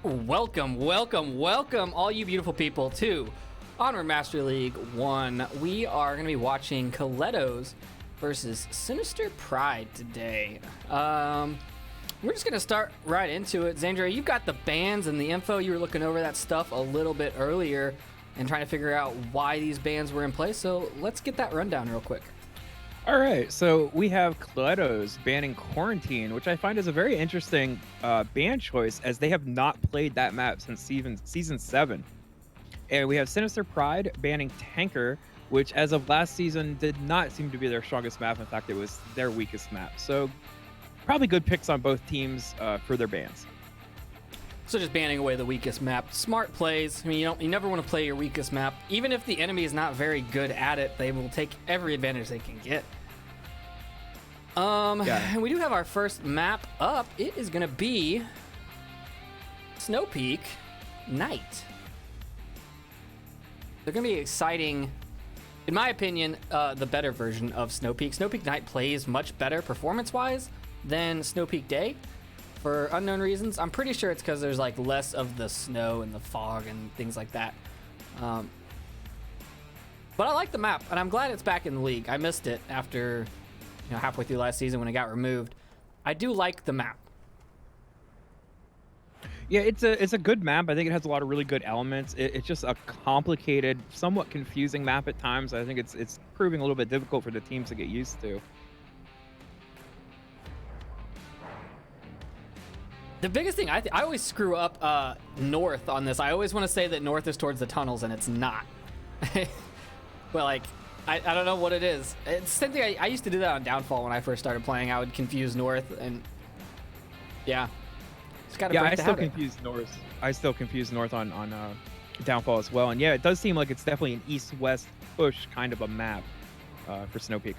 Welcome, all you beautiful people, to Onward Master League 1. We are going to be watching Killettos versus Sinister Pride today. We're just going to start right into it. Xandria, you've got the bans and the info. You were looking over that stuff a little bit earlier and trying to figure out why these bans were in place. So let's get that rundown real quick. All right, so we have Killettos banning Quarantine, which I find is a very interesting ban choice, as they have not played that map since season 7. And we have Sinister Pride banning Tanker, which as of last season did not seem to be their strongest map. In fact, it was their weakest map. So probably good picks on both teams for their bans. So just banning away the weakest map. Smart plays. I mean, you never want to play your weakest map. Even if the enemy is not very good at it, they will take every advantage they can get. And we do have our first map up. It is going to be Snow Peak Night. They're going to be exciting, in my opinion, the better version of Snow Peak. Snow Peak Night plays much better performance-wise than Snow Peak Day. For unknown reasons. I'm pretty sure it's because there's like less of the snow and the fog and things like that. But I like the map, and I'm glad it's back in the league. I missed it after halfway through last season when it got removed. I do like the map. Yeah, it's a good map. I think it has a lot of really good elements. It's just a complicated, somewhat confusing map at times. I think it's proving a little bit difficult for the teams to get used to. The biggest thing, I always screw up north on this. I always want to say that north is towards the tunnels, and it's not. Well, like, I don't know what it is. It's the same thing. I used to do that on Downfall when I first started playing. I would confuse north, and yeah. Just gotta break the habit. I still confuse north on Downfall as well. And yeah, it does seem like it's definitely an east-west push kind of a map for Snow Peak.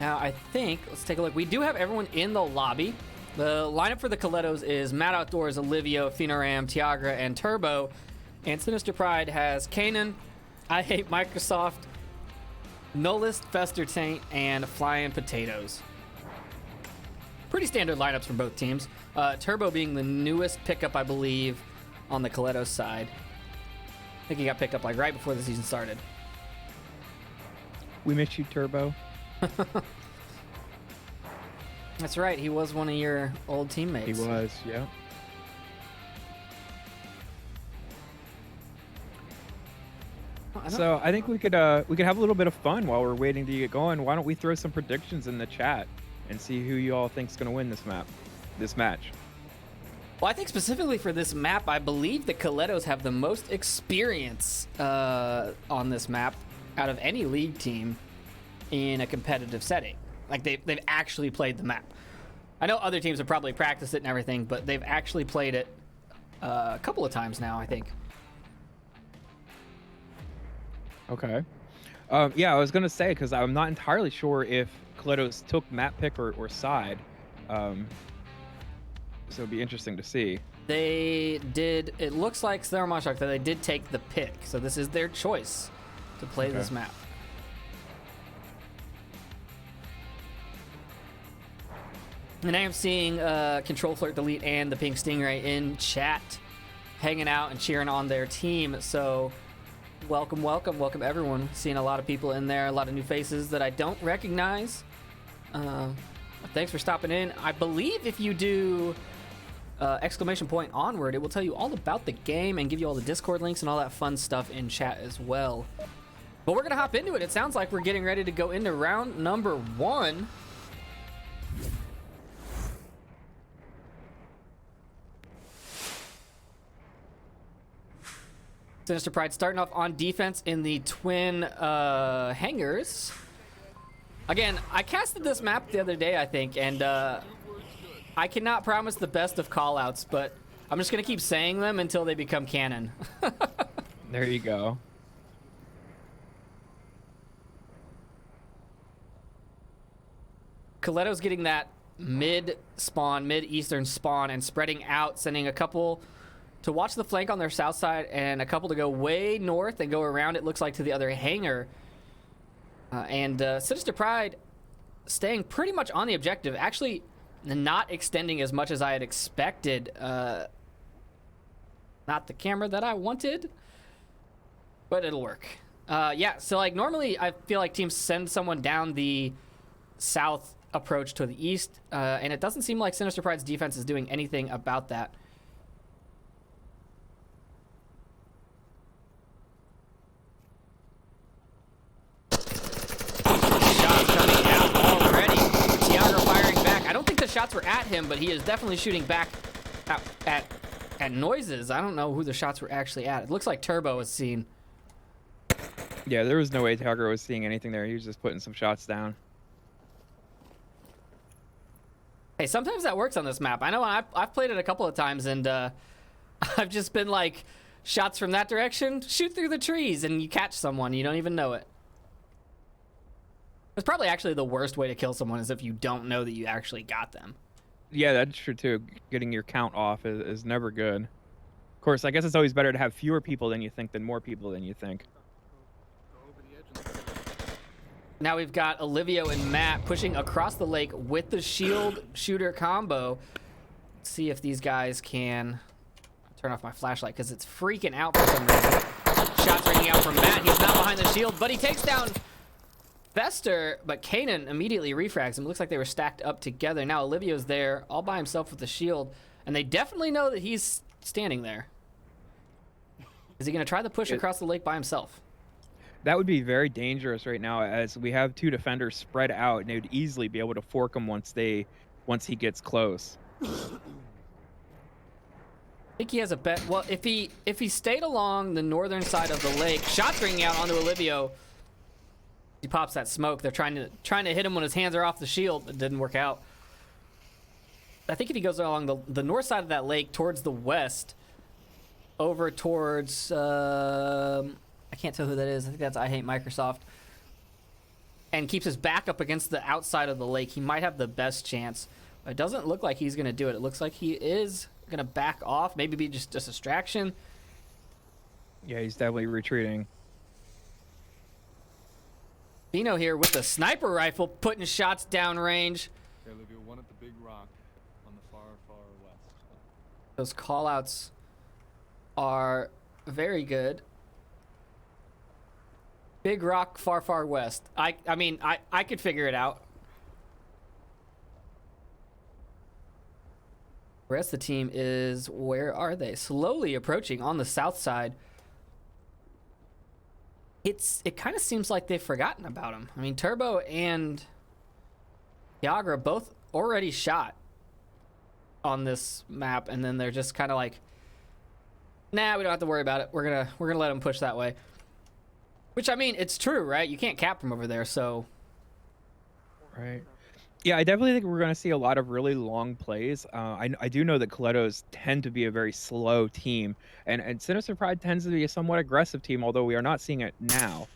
Now, I think, let's take a look. We do have everyone in the lobby. The lineup for the Killettos is Mad Outdoors, Olivia, Phenoram, Tiagra, and Turbo. And Sinister Pride has Kanan, I Hate Microsoft, Nullist, Fester Taint, and Flying Potatoes. Pretty standard lineups for both teams. Turbo being the newest pickup, I believe, on the Killettos side. I think he got picked up like right before the season started. We miss you, Turbo. That's right. He was one of your old teammates. He was, yeah. So I think we could have a little bit of fun while we're waiting to get going. Why don't we throw some predictions in the chat and see who you all think's going to win this match? Well, I think specifically for this map, I believe the Killettos have the most experience on this map out of any league team in a competitive setting. Like they've actually played the map. I know other teams have probably practiced it and everything, but they've actually played it a couple of times now, I think. Okay. Yeah, I was going to say, because I'm not entirely sure if Killettos took map pick or side. So it'd be interesting to see. They did. It looks like that they did take the pick. So this is their choice to play this map. And I am seeing Control Flirt Delete and the Pink Stingray in chat, hanging out and cheering on their team. So welcome everyone. Seeing a lot of people in there, a lot of new faces that I don't recognize. Thanks for stopping in. I believe if you do exclamation point Onward, it will tell you all about the game and give you all the Discord links and all that fun stuff in chat as well. But we're gonna hop into it. It sounds like we're getting ready to go into round number 1. Sinister Pride starting off on defense in the twin hangars. Again, I casted this map the other day, I think, and I cannot promise the best of callouts, but I'm just going to keep saying them until they become canon. There you go. Killettos getting that mid-eastern spawn and spreading out, sending a couple to watch the flank on their south side and a couple to go way north and go around, it looks like, to the other hangar. And Sinister Pride staying pretty much on the objective. Actually, not extending as much as I had expected. Not the camera that I wanted, but it'll work. Yeah, so like normally I feel like teams send someone down the south approach to the east, and it doesn't seem like Sinister Pride's defense is doing anything about that. Shots coming out already. Tiago firing back. I don't think the shots were at him, but he is definitely shooting back at noises. I don't know who the shots were actually at. It looks like Turbo was seen. Yeah, there was no way Tiago was seeing anything there. He was just putting some shots down. Hey, sometimes that works on this map. I know I've played it a couple of times, and I've just been like, shots from that direction, shoot through the trees, and you catch someone. You don't even know it. It's probably actually the worst way to kill someone is if you don't know that you actually got them. Yeah, that's true too. Getting your count off is never good. Of course, I guess it's always better to have fewer people than you think than more people than you think. Now we've got Olivio and Matt pushing across the lake with the shield shooter combo. Let's see if these guys can turn off my flashlight because it's freaking out for some reason. Shots ringing out from Matt. He's not behind the shield, but he takes down Fester, but Kanan immediately refrags him. Looks like they were stacked up together. Now Olivio's there all by himself with the shield, and they definitely know that he's standing there. Is he going to try the push across the lake by himself? That would be very dangerous right now, as we have two defenders spread out, and they would easily be able to fork him once he gets close. I think he has a bet. Well, if he stayed along the northern side of the lake, shots ringing out onto Olivio. He pops that smoke. They're trying to hit him when his hands are off the shield. It didn't work out. I think if he goes along the north side of that lake towards the west, over towards I can't tell who that is. I think that's I Hate Microsoft. And keeps his back up against the outside of the lake, he might have the best chance. It doesn't look like he's going to do it. It looks like he is going to back off, maybe be just a distraction. Yeah, he's definitely retreating. Dino here with the sniper rifle, putting shots downrange. Okay, Olivia, one at the big rock on the far, far west. Those callouts are very good. Big rock, far, far west. I mean, I could figure it out. The rest of the team is, where are they? Slowly approaching on the south side. It kind of seems like they've forgotten about him. I mean, Turbo and Tiagra both already shot on this map, and then they're just kind of like, nah, we don't have to worry about it. We're gonna let them push that way. Which, I mean, it's true, right? You can't cap from over there, so. Right. Yeah, I definitely think we're going to see a lot of really long plays. I do know that Killettos tend to be a very slow team, and Sinister Pride tends to be a somewhat aggressive team, although we are not seeing it now.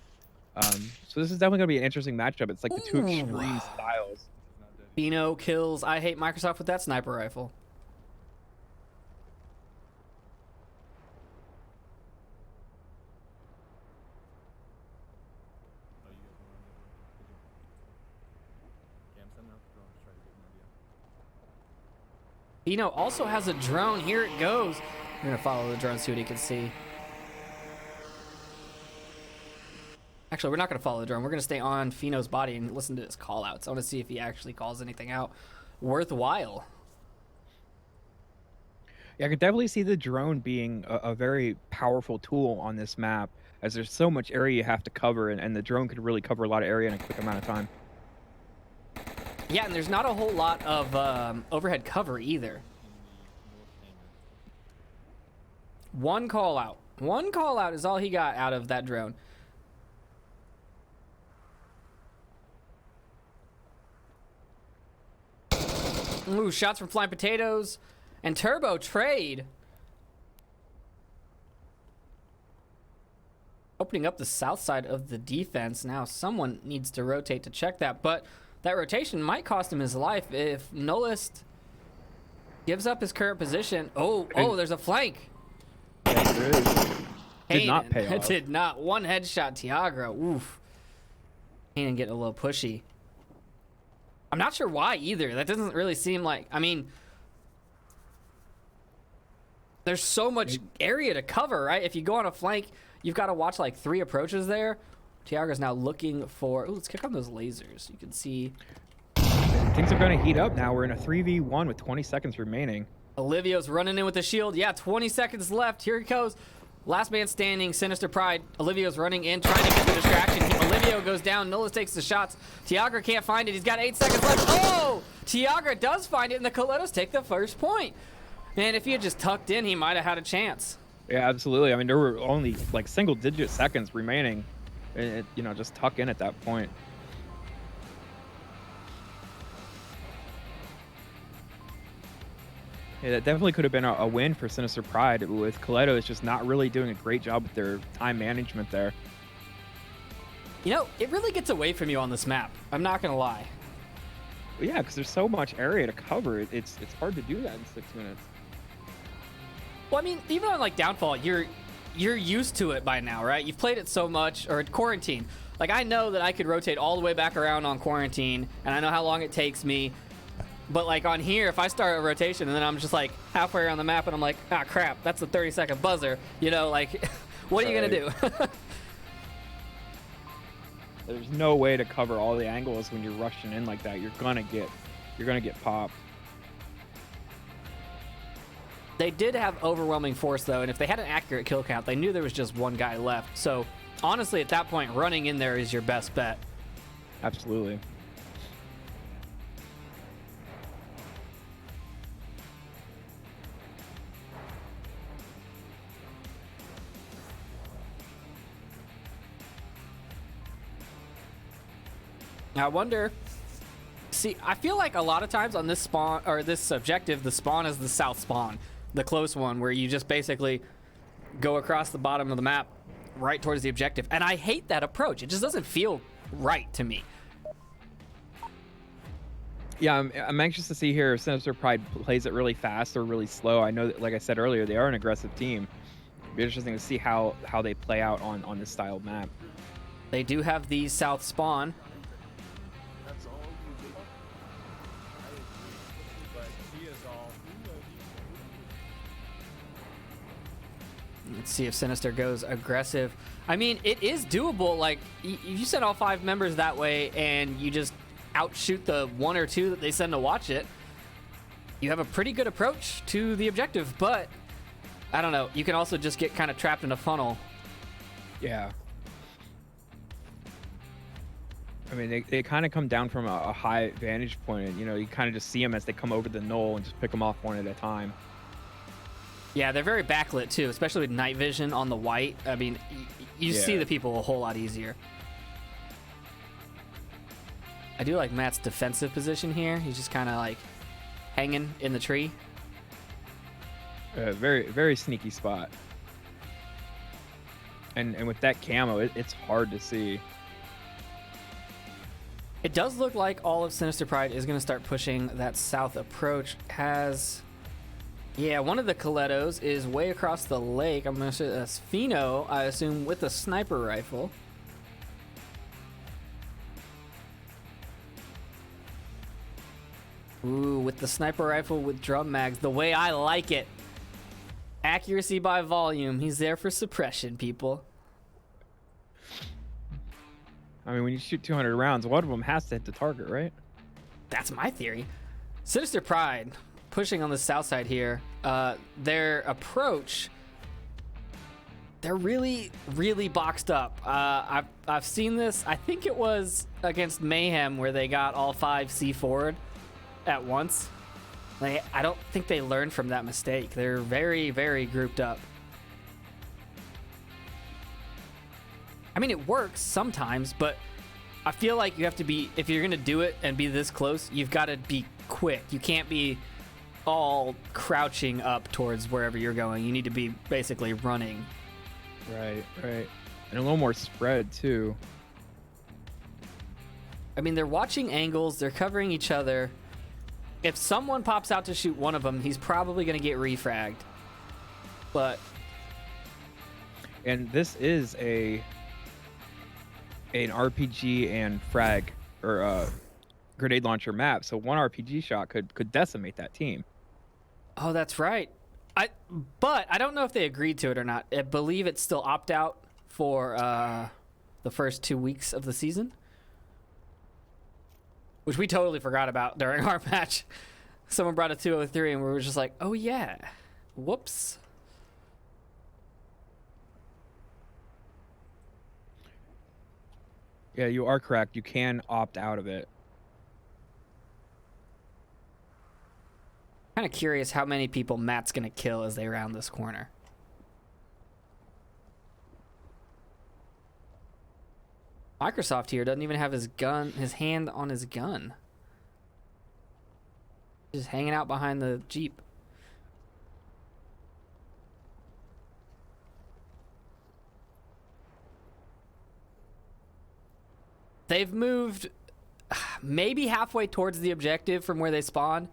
So this is definitely going to be an interesting matchup. It's like the two extreme styles. Bino kills I Hate Microsoft with that sniper rifle. Bino also has a drone. Here it goes. I'm gonna follow the drone, see what he can see. Actually, we're not gonna follow the drone. We're gonna stay on Fino's body and listen to his call outs. I wanna see if he actually calls anything out worthwhile. Yeah, I could definitely see the drone being a very powerful tool on this map, as there's so much area you have to cover, and the drone could really cover a lot of area in a quick amount of time. Yeah, and there's not a whole lot of overhead cover either. One call out. One call out is all he got out of that drone. Ooh, shots from Flying Potatoes and Turbo trade. Opening up the south side of the defense. Now someone needs to rotate to check that, but that rotation might cost him his life if Nullist gives up his current position. Oh, there's a flank. Yes, there is. Did not pay off. Did not. One headshot, Tiagra. Oof. Kanan getting a little pushy. I'm not sure why either. That doesn't really seem like, I mean, there's so much area to cover, right? If you go on a flank, you've got to watch like 3 approaches there. Tiagra's now looking for, ooh, let's kick on those lasers. You can see Things are going to heat up now. We're in a 3v1 with 20 seconds remaining. Olivio's running in with the shield. Yeah, 20 seconds left. Here he goes. Last man standing, Sinister Pride. Olivio's running in, trying to get the distraction. Olivio goes down. Nolus takes the shots. Tiagra can't find it. He's got 8 seconds left. Oh! Tiagra does find it, and the Killettos take the first point. Man, if he had just tucked in, he might have had a chance. Yeah, absolutely. I mean, there were only like single-digit seconds remaining. You know, just tuck in at that point. Yeah, that definitely could have been a win for Sinister Pride, with Killettos just not really doing a great job with their time management there. You know, it really gets away from you on this map. I'm not going to lie. Yeah, because there's so much area to cover. It's hard to do that in 6 minutes. Well, I mean, even on like Downfall, you're used to it by now, right? You've played it so much, or Quarantine. Like, I know that I could rotate all the way back around on Quarantine, and I know how long it takes me. But like on here, if I start a rotation and then I'm just like halfway around the map and I'm like, ah, crap, that's a 30-second buzzer. You know, like, what are you gonna do? There's no way to cover all the angles when you're rushing in like that. You're gonna get popped. They did have overwhelming force though, and if they had an accurate kill count, they knew there was just one guy left. So honestly, at that point, running in there is your best bet. Absolutely. I wonder. See, I feel like a lot of times on this spawn or this objective, the spawn is the south spawn, the close one where you just basically go across the bottom of the map right towards the objective. And I hate that approach. It just doesn't feel right to me. Yeah, I'm anxious to see here if Sinister Pride plays it really fast or really slow. I know that, like I said earlier, they are an aggressive team. It'll be interesting to see how they play out on this style of map. They do have the south spawn. Let's see if Sinister goes aggressive. I mean, it is doable. Like, you send all 5 members that way and you just outshoot the 1 or 2 that they send to watch it. You have a pretty good approach to the objective, but I don't know. You can also just get kind of trapped in a funnel. Yeah. I mean, they kind of come down from a high vantage point, and, you know, you kind of just see them as they come over the knoll and just pick them off one at a time. Yeah, they're very backlit too, especially with night vision on the white. I mean, you see the people a whole lot easier. I do like Matt's defensive position here. He's just kind of like hanging in the tree. Very, very sneaky spot. And with that camo, it's hard to see. It does look like all of Sinister Pride is going to start pushing that south approach. Yeah, one of the Killettos is way across the lake. I'm going to say that's Fino, I assume, with a sniper rifle. Ooh, with the sniper rifle with drum mags, the way I like it. Accuracy by volume. He's there for suppression, people. I mean, when you shoot 200 rounds, one of them has to hit the target, right? That's my theory. Sinister Pride pushing on the south side here. Their approach, they're really, really boxed up. I've seen this. I think it was against Mayhem where they got all 5 C forward at once. I don't think they learned from that mistake. They're very, very grouped up. I mean, it works sometimes, but I feel like you have to be, if you're going to do it and be this close, you've got to be quick. You can't be all crouching up towards wherever you're going. You need to be basically running. Right. And a little more spread, too. I mean, they're watching angles. They're covering each other. If someone pops out to shoot one of them, he's probably going to get refragged. But... And this is an RPG and frag, or grenade launcher map, so one RPG shot could decimate that team. Oh, that's right. But I don't know if they agreed to it or not. I believe it's still opt out for the first 2 weeks of the season, which we totally forgot about during our match. Someone brought a 203 and we were just like, oh yeah, whoops. Yeah, you are correct. You can opt out of it. Kind of curious how many people Matt's gonna kill as they round this corner. Microsoft here doesn't even have his hand on his gun. Just hanging out behind the Jeep. They've moved maybe halfway towards the objective from where they spawned.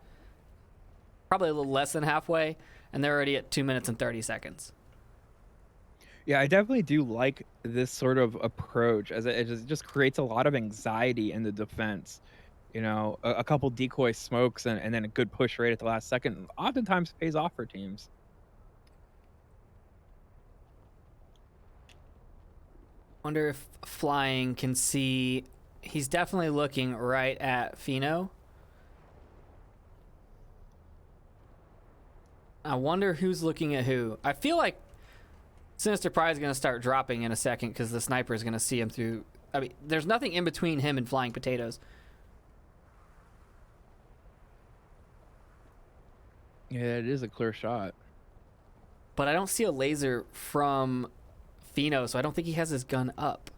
Probably a little less than halfway, and they're already at 2 minutes and 30 seconds. Yeah, I definitely do like this sort of approach, as it just creates a lot of anxiety in the defense. You know, a couple decoy smokes and then a good push right at the last second oftentimes pays off for teams. Wonder if Flying can see. He's definitely looking right at Fino. I wonder who's looking at who. I feel like Sinister Pride is going to start dropping in a second because the sniper is going to see him through. I mean, there's nothing in between him and Flying Potatoes. Yeah, it is a clear shot. But I don't see a laser from Fino, so I don't think he has his gun up.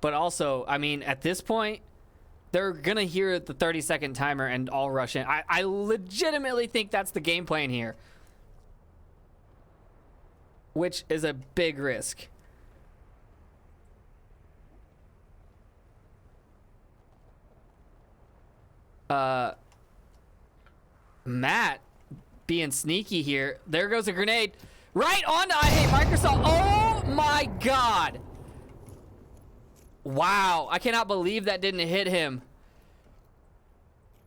But also, I mean, at this point, they're going to hear the 30-second timer and all rush in. I legitimately think that's the game plan here, which is a big risk. Matt being sneaky here. There goes a grenade. Right on to I Hate Microsoft. Oh my God. Wow. I cannot believe that didn't hit him.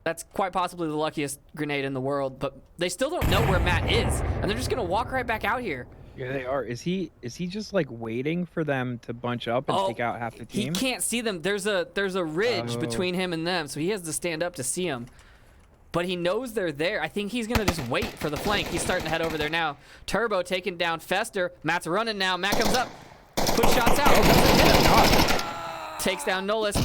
That's quite possibly the luckiest grenade in the world, but they still don't know where Matt is, and they're just going to walk right back out here. Yeah, they are. Is he just like waiting for them to bunch up and take out half the team? He can't see them. There's a ridge between him and them, so he has to stand up to see them. But he knows they're there. I think he's going to just wait for the flank. He's starting to head over there now. Turbo taking down Fester. Matt's running now. Matt comes up. Push shots out. Takes down Nolus.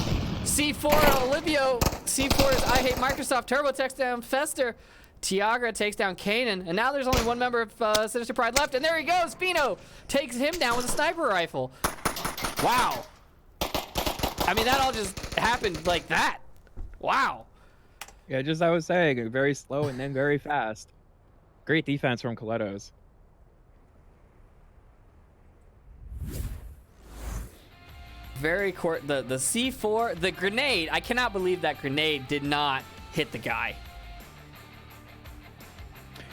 C4 Olivio. C4 is I Hate Microsoft. Turbo takes down Fester. Tiagra takes down Kanan. And now there's only one member of Sinister Pride left. And there he goes. Fino takes him down with a sniper rifle. Wow. I mean, that all just happened like that. Wow. Yeah, just I was saying, very slow and then very fast. Great defense from Killettos. Very the C4, the grenade. I cannot believe that grenade did not hit the guy.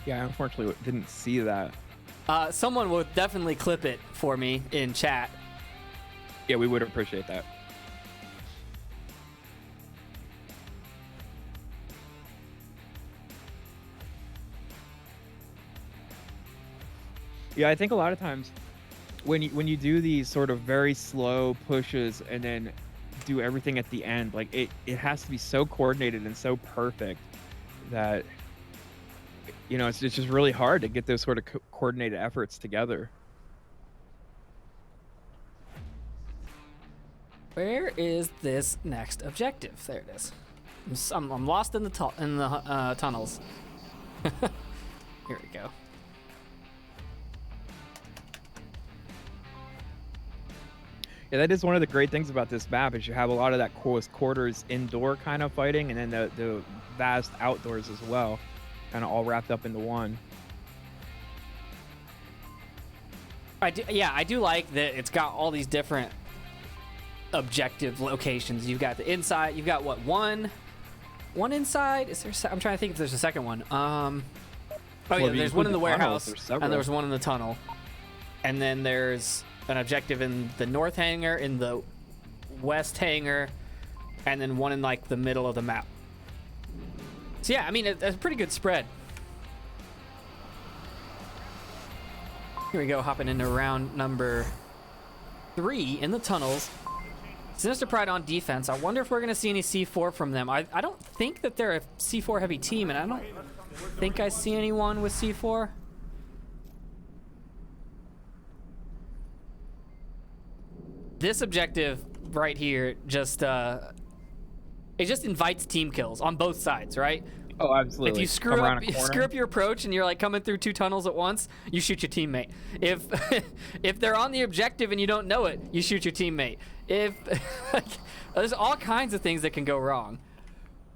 Yeah, I unfortunately didn't see that. Someone will definitely clip it for me in chat. Yeah, we would appreciate that. Yeah, I think a lot of times when you do these sort of very slow pushes and then do everything at the end, like it has to be so coordinated and so perfect that, you know, it's just really hard to get those sort of coordinated efforts together. Where is this next objective? There it is. I'm lost in the tunnels. Here we go. Yeah, that is one of the great things about this map is you have a lot of that close quarters indoor kind of fighting and then the vast outdoors as well, kind of all wrapped up into one. I do like that it's got all these different objective locations. You've got the inside. You've got what, one inside? Is there? I'm trying to think if there's a second one. Oh yeah, there's one in the warehouse, and there's one in the tunnel, and then there's an objective in the north hangar, in the west hangar, and then one in like the middle of the map. So yeah, I mean, it's a pretty good spread. Here we go, hopping into round number 3 in the tunnels. Sinister Pride on defense. I wonder if we're going to see any C4 from them. I don't think that they're a C4 heavy team, and I don't think I see anyone with C4. This objective right here just it just invites team kills on both sides, right? Oh, absolutely. If you screw up your approach and you're like coming through 2 tunnels at once, you shoot your teammate. If if they're on the objective and you don't know it, you shoot your teammate. If like, there's all kinds of things that can go wrong.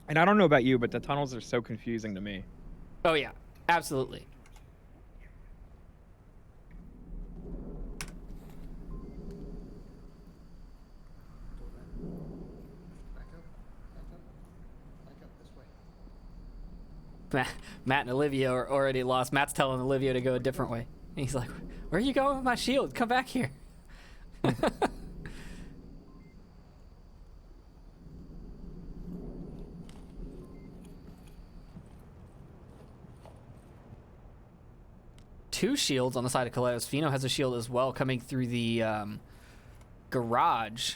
And I don't know about you, but the tunnels are so confusing to me. Oh yeah, absolutely. Matt and Olivia are already lost. Matt's telling Olivia to go a different way. And he's like, where are you going with my shield? Come back here. Two shields on the side of Killettos. Fino has a shield as well coming through the garage.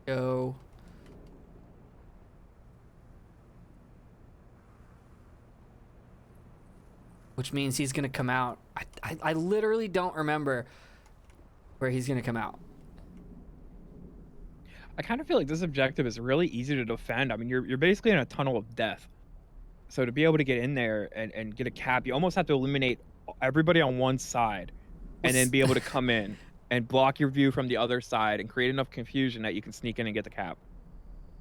Go. Which means he's going to come out. I literally don't remember where he's going to come out. I kind of feel like this objective is really easy to defend. I mean, you're basically in a tunnel of death. So to be able to get in there and get a cap, you almost have to eliminate everybody on one side and then be able to come in and block your view from the other side and create enough confusion that you can sneak in and get the cap.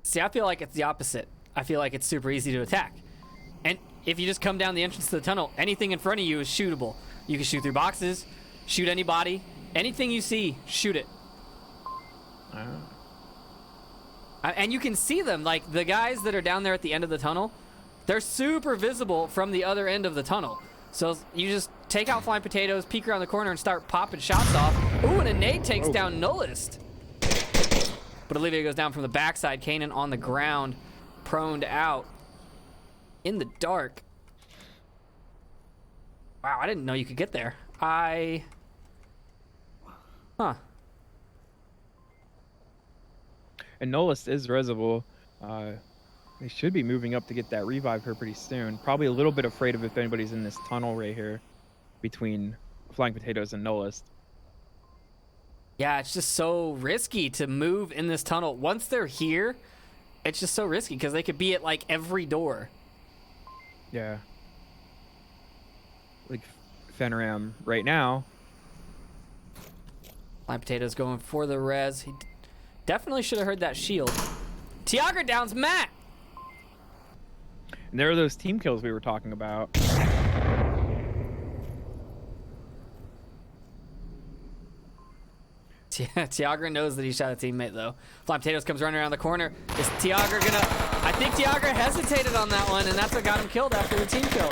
See, I feel like it's the opposite. I feel like it's super easy to attack. And if you just come down the entrance to the tunnel, anything in front of you is shootable. You can shoot through boxes, shoot anybody, anything you see, shoot it. And you can see them, like the guys that are down there at the end of the tunnel, they're super visible from the other end of the tunnel. So you just take out Flying Potatoes, peek around the corner, and start popping shots off. Ooh, and a nade takes down Nullist. But Olivia goes down from the backside. Kanan on the ground, proned out in the dark. Wow, I didn't know you could get there. Huh. And Nullist is resible. They should be moving up to get that revive here pretty soon. Probably a little bit afraid of if anybody's in this tunnel right here between Flying Potatoes and Nullist. Yeah, it's just so risky to move in this tunnel. Once they're here, it's just so risky because they could be at like every door. Yeah. Like Fenram right now. Flying Potatoes going for the res. He definitely should have heard that shield. Tiagra downs Matt. And there are those team kills we were talking about. Tiagra knows that he shot a teammate though. Flying Potatoes comes running around the corner. Is Tiagra gonna... I think Tiagra hesitated on that one, and that's what got him killed after the team kill.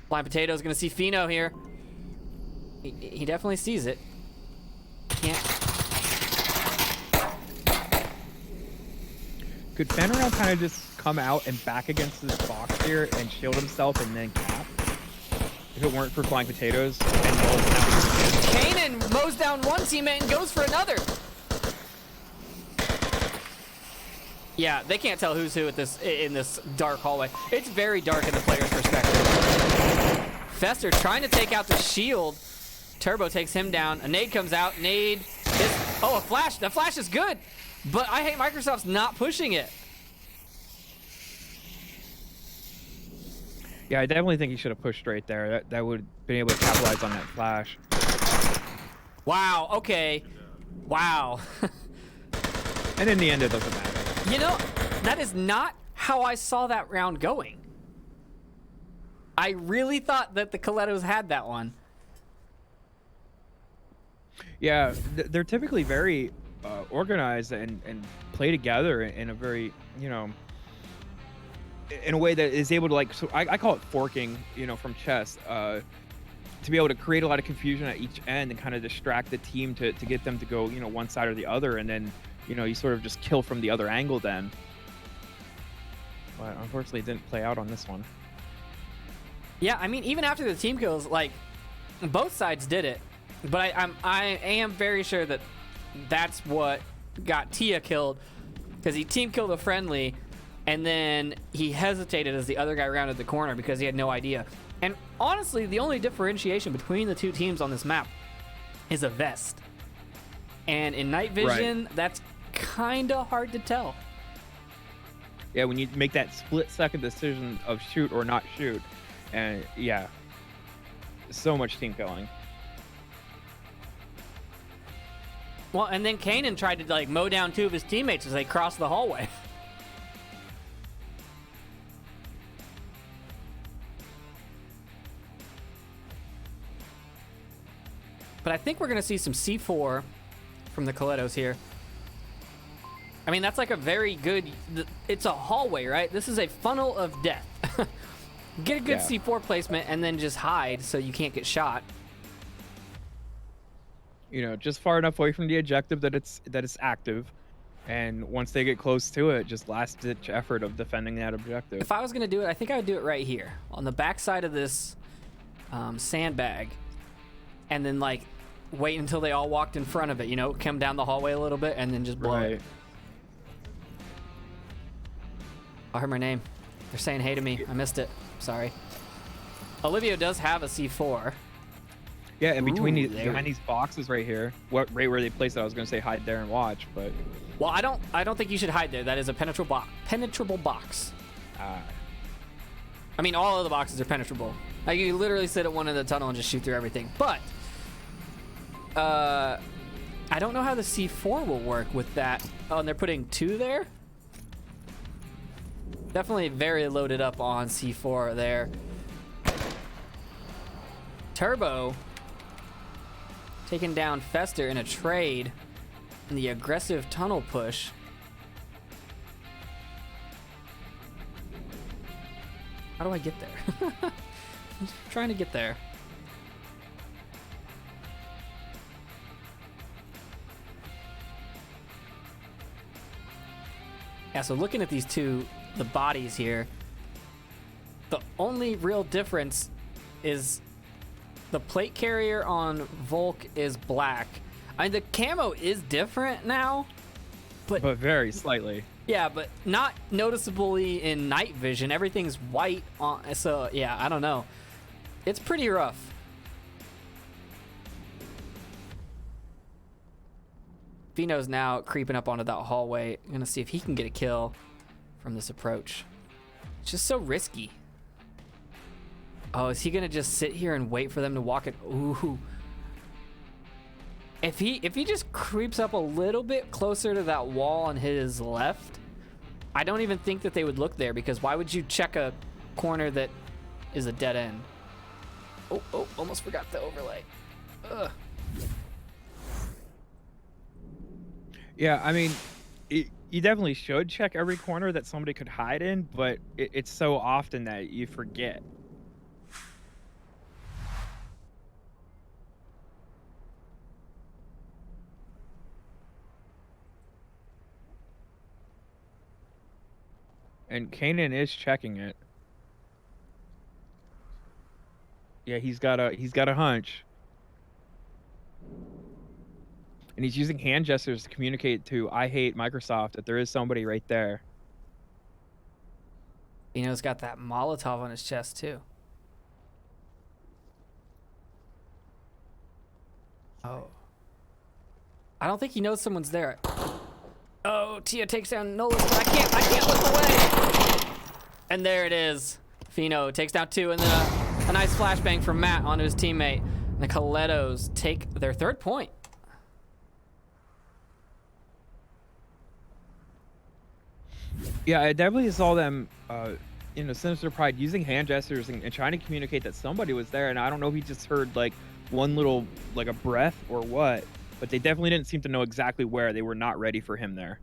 Flying Potatoes gonna see Fino here. He definitely sees it. Can't... Could Fenram kind of just come out and back against this box here and shield himself and then cap? If it weren't for Flying Potatoes and Kanan mows down one teammate and goes for another. Yeah, they can't tell who's who at this in this dark hallway. It's very dark in the player's perspective. Fester trying to take out the shield. Turbo takes him down. A nade comes out. Nade is... Oh, a flash. The flash is good. But I hate Microsoft's not pushing it. Yeah, I definitely think he should have pushed right there. That would have been able to capitalize on that flash. Wow, okay. Wow. And in the end, it doesn't matter. You know, that is not how I saw that round going. I really thought that the Killettos had that one. Yeah, they're typically very organized and play together in a very, you know, in a way that is able to, like, so I call it forking, you know, from chess. to be able to create a lot of confusion at each end and kind of distract the team to get them to go, one side or the other, and then, you sort of just kill from the other angle then. But unfortunately, it didn't play out on this one. Yeah, I mean, even after the team kills, like, both sides did it. But I am very sure that that's what got Tia killed, because he team killed a friendly, and then he hesitated as the other guy rounded the corner because he had no idea. And honestly, the only differentiation between the two teams on this map is a vest. And in night vision, that's kind of hard to tell. Yeah, when you make that split-second decision of shoot or not shoot, and yeah, so much team killing. Well, and then Kanan tried to like mow down 2 of his teammates as they crossed the hallway. But I think we're going to see some C4 from the Killettos here. I mean, that's like a very good... It's a hallway, right? This is a funnel of death. Get a good C4 placement and then just hide so you can't get shot. Just far enough away from the objective that it's active. And once they get close to it, just last-ditch effort of defending that objective. If I was going to do it, I think I would do it right here. On the back side of this sandbag. And then, like, wait until they all walked in front of it, come down the hallway a little bit and then just blow it. I heard my name. They're saying hey to me. I missed it. Sorry. Olivia does have a C4. Yeah, and behind these boxes right here, right where they place it, I was going to say hide there and watch, but... Well, I don't think you should hide there. That is a penetrable box. I mean, all of the boxes are penetrable. Like, you literally sit at one end of the tunnel and just shoot through everything. But I don't know how the C4 will work with that. Oh, and they're putting 2 there? Definitely very loaded up on C4 there. Turbo taking down Fester in a trade in the aggressive tunnel push. How do I get there? I'm trying to get there. Yeah, so looking at these the bodies here, the only real difference is the plate carrier on Volk is black. I mean, the camo is different now, but very slightly. Yeah, but not noticeably in night vision. Everything's white on, so yeah, I don't know. It's pretty rough. Fino's now creeping up onto that hallway. I'm gonna see if he can get a kill from this approach. It's just so risky. Oh, is he gonna just sit here and wait for them to walk it? Ooh. If he just creeps up a little bit closer to that wall on his left, I don't even think that they would look there, because why would you check a corner that is a dead end? Oh, almost forgot the overlay. Ugh. Yeah, I mean, you definitely should check every corner that somebody could hide in, but it's so often that you forget. And Kanan is checking it. Yeah, he's got a hunch. And he's using hand gestures to communicate to I hate Microsoft that there is somebody right there. He's got that Molotov on his chest too. Oh. I don't think he knows someone's there. Oh, Tia takes down Nolan, but I can't look away. And there it is. Fino takes down 2, and then a nice flashbang from Matt onto his teammate. And the Killettos take their 3rd point. Yeah, I definitely saw them, Sinister Pride using hand gestures and trying to communicate that somebody was there. And I don't know if he just heard like one little, like a breath or what, but they definitely didn't seem to know exactly where. They were not ready for him there.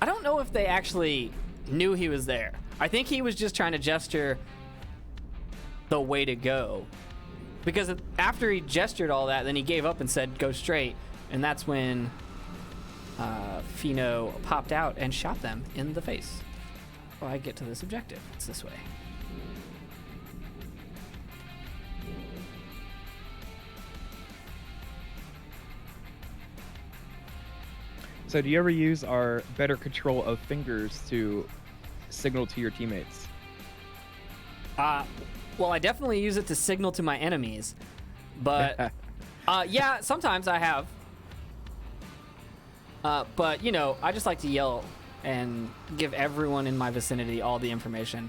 I don't know if they actually knew he was there. I think he was just trying to gesture the way to go. Because after he gestured all that, then he gave up and said, go straight. And that's when Fino popped out and shot them in the face. Well, I get to this objective. It's this way. So do you ever use our better control of fingers to signal to your teammates? Well, I definitely use it to signal to my enemies. But, yeah, sometimes I have. But, you know, I just like to yell and give everyone in my vicinity all the information.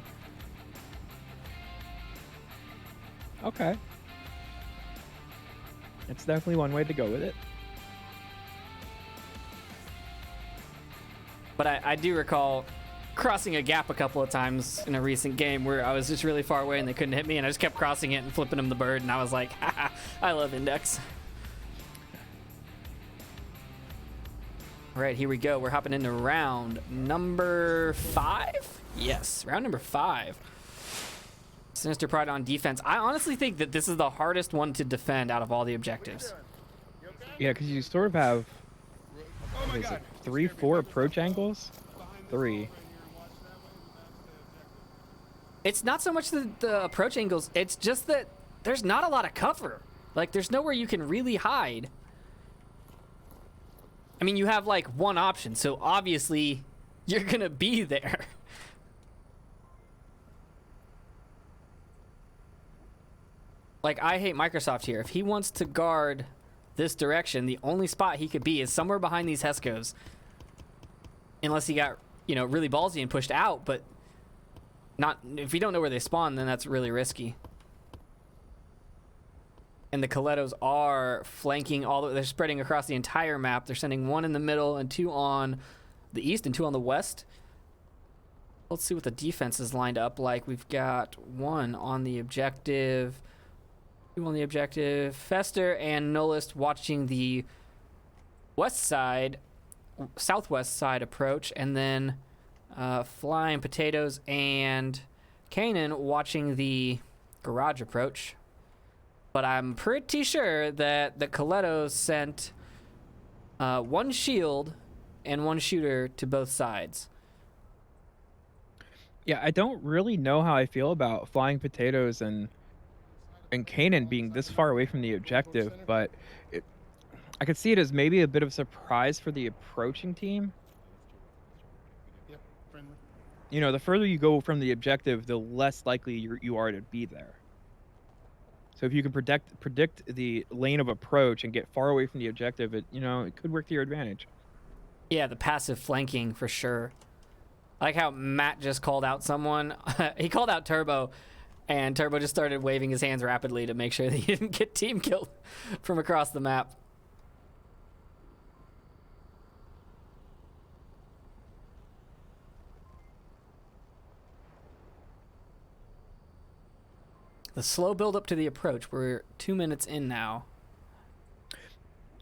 Okay. It's definitely one way to go with it. But I do recall crossing a gap a couple of times in a recent game where I was just really far away and they couldn't hit me, and I just kept crossing it and flipping them the bird, and I was like, haha, I love Index. All right, here we go. We're hopping into round number 5? Yes, round number 5. Sinister Pride on defense. I honestly think that this is the hardest one to defend out of all the objectives. Yeah, because you sort of have, what is it, 3, 4 approach angles? 3. It's not so much the approach angles, it's just that there's not a lot of cover. Like, there's nowhere you can really hide. I mean, you have, like, one option, so obviously you're gonna be there. Like, I hate Microsoft here. If he wants to guard this direction, the only spot he could be is somewhere behind these Heskos. Unless he got, you know, really ballsy and pushed out, but not if you don't know where they spawn, then that's really risky. And the Killettos are flanking they're spreading across the entire map. They're sending 1 in the middle and 2 on the east and 2 on the west. Let's see what the defense is lined up like. We've got 1 on the objective, 2 on the objective. Fester and Nullist watching the west side, southwest side approach, and then Flying Potatoes and Kanan watching the garage approach. But I'm pretty sure that the Killettos sent 1 shield and 1 shooter to both sides. Yeah, I don't really know how I feel about Flying Potatoes and Kanan being this far away from the objective, but I could see it as maybe a bit of a surprise for the approaching team. Yep, friendly. You know, the further you go from the objective, the less likely you are to be there. So if you can predict the lane of approach and get far away from the objective, it could work to your advantage. Yeah, the passive flanking for sure. I like how Matt just called out someone. He called out Turbo, and Turbo just started waving his hands rapidly to make sure that he didn't get team killed from across the map. The slow build up to the approach. We're 2 minutes in now.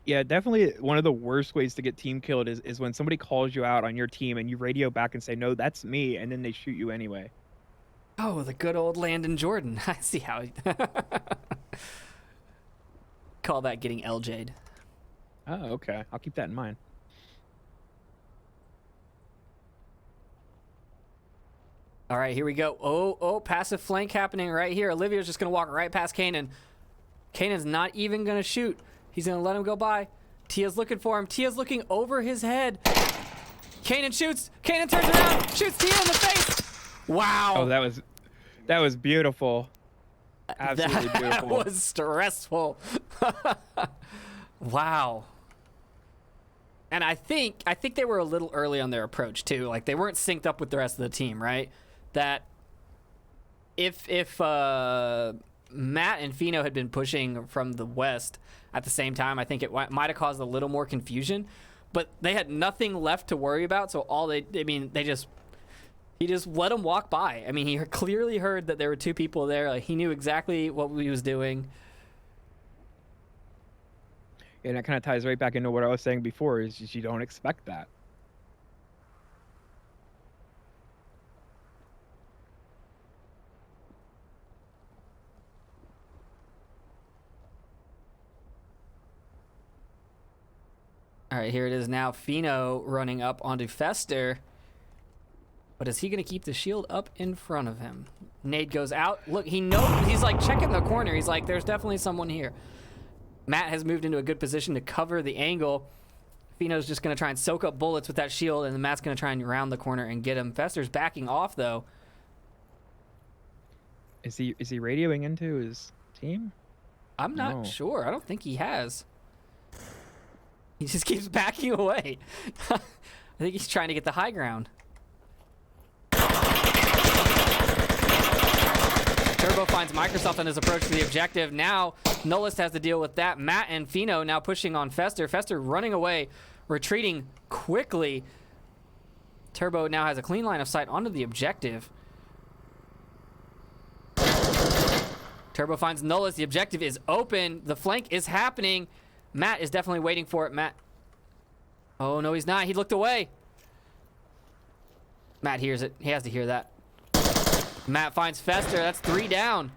Yeah, definitely one of the worst ways to get team killed is when somebody calls you out on your team and you radio back and say, no, that's me, and then they shoot you anyway. Oh, the good old Landon Jordan. I see how he... Call that getting LJ'd. Oh, okay. I'll keep that in mind. All right, here we go. Oh, passive flank happening right here. Olivia's just going to walk right past Kanan. Kanan's not even going to shoot. He's going to let him go by. Tia's looking for him. Tia's looking over his head. Kanan shoots. Kanan turns around, shoots Tia in the face. Wow. Oh, that was beautiful. Absolutely beautiful. That was stressful. Wow. And I think they were a little early on their approach too. Like, they weren't synced up with the rest of the team, right? That if Matt and Fino had been pushing from the west at the same time, I think it might have caused a little more confusion. But they had nothing left to worry about, so he just let him walk by. I mean, he clearly heard that there were 2 people there. Like, he knew exactly what he was doing. And that kind of ties right back into what I was saying before, is just you don't expect that. All right, here it is now. Fino running up onto Fester. But is he going to keep the shield up in front of him? Nade goes out. Look, he knows. He's like checking the corner. He's like, there's definitely someone here. Matt has moved into a good position to cover the angle. Fino's just going to try and soak up bullets with that shield, and then Matt's going to try and round the corner and get him. Fester's backing off, though. Is he radioing into his team? I'm not sure. I don't think he has. He just keeps backing away. I think he's trying to get the high ground. Turbo finds Microsoft on his approach to the objective. Now, Nullist has to deal with that. Matt and Fino now pushing on Fester. Fester running away, retreating quickly. Turbo now has a clean line of sight onto the objective. Turbo finds Nullist. The objective is open. The flank is happening. Matt is definitely waiting for it. Matt. Oh, no, he's not. He looked away. Matt hears it. He has to hear that. Matt finds Fester. That's 3 down.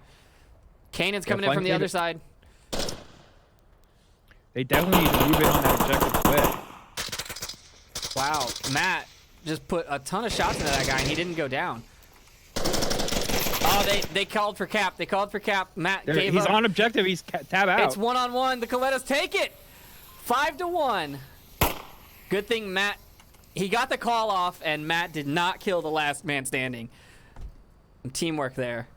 Kanan's coming in from the other side. They definitely need to move in on that objective quick. Wow. Matt just put a ton of shots into that guy, and he didn't go down. Oh, they called for cap. They called for cap. Matt gave up. He's on objective. He's tab out. It's 1-on-1. The Killettos take it. 5-1. Good thing Matt, he got the call off, and Matt did not kill the last man standing. Teamwork there.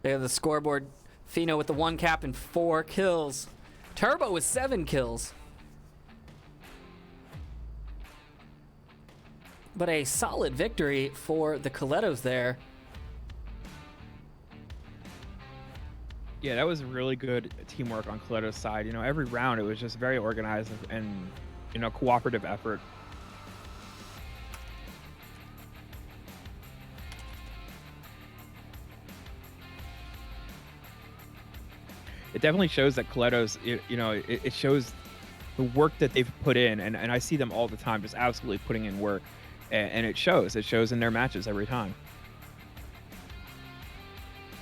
They have the scoreboard. Fino with the 1 cap and 4 kills. Turbo with 7 kills. But a solid victory for the Killettos there. Yeah, that was really good teamwork on Killettos' side. You know, every round it was just very organized and you know, cooperative effort. It definitely shows that Killettos, it shows the work that they've put in, and I see them all the time just absolutely putting in work, and it shows in their matches every time.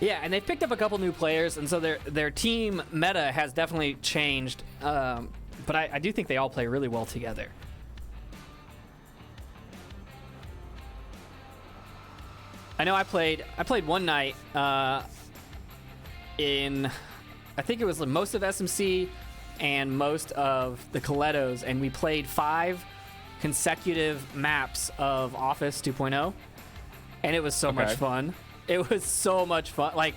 Yeah, and they've picked up a couple new players, and so their team meta has definitely changed, but I do think they all play really well together. I know I played one night in, I think it was most of SMC and most of the Killettos, and we played 5 consecutive maps of Office 2.0, and it was so much fun. It was so much fun. Like,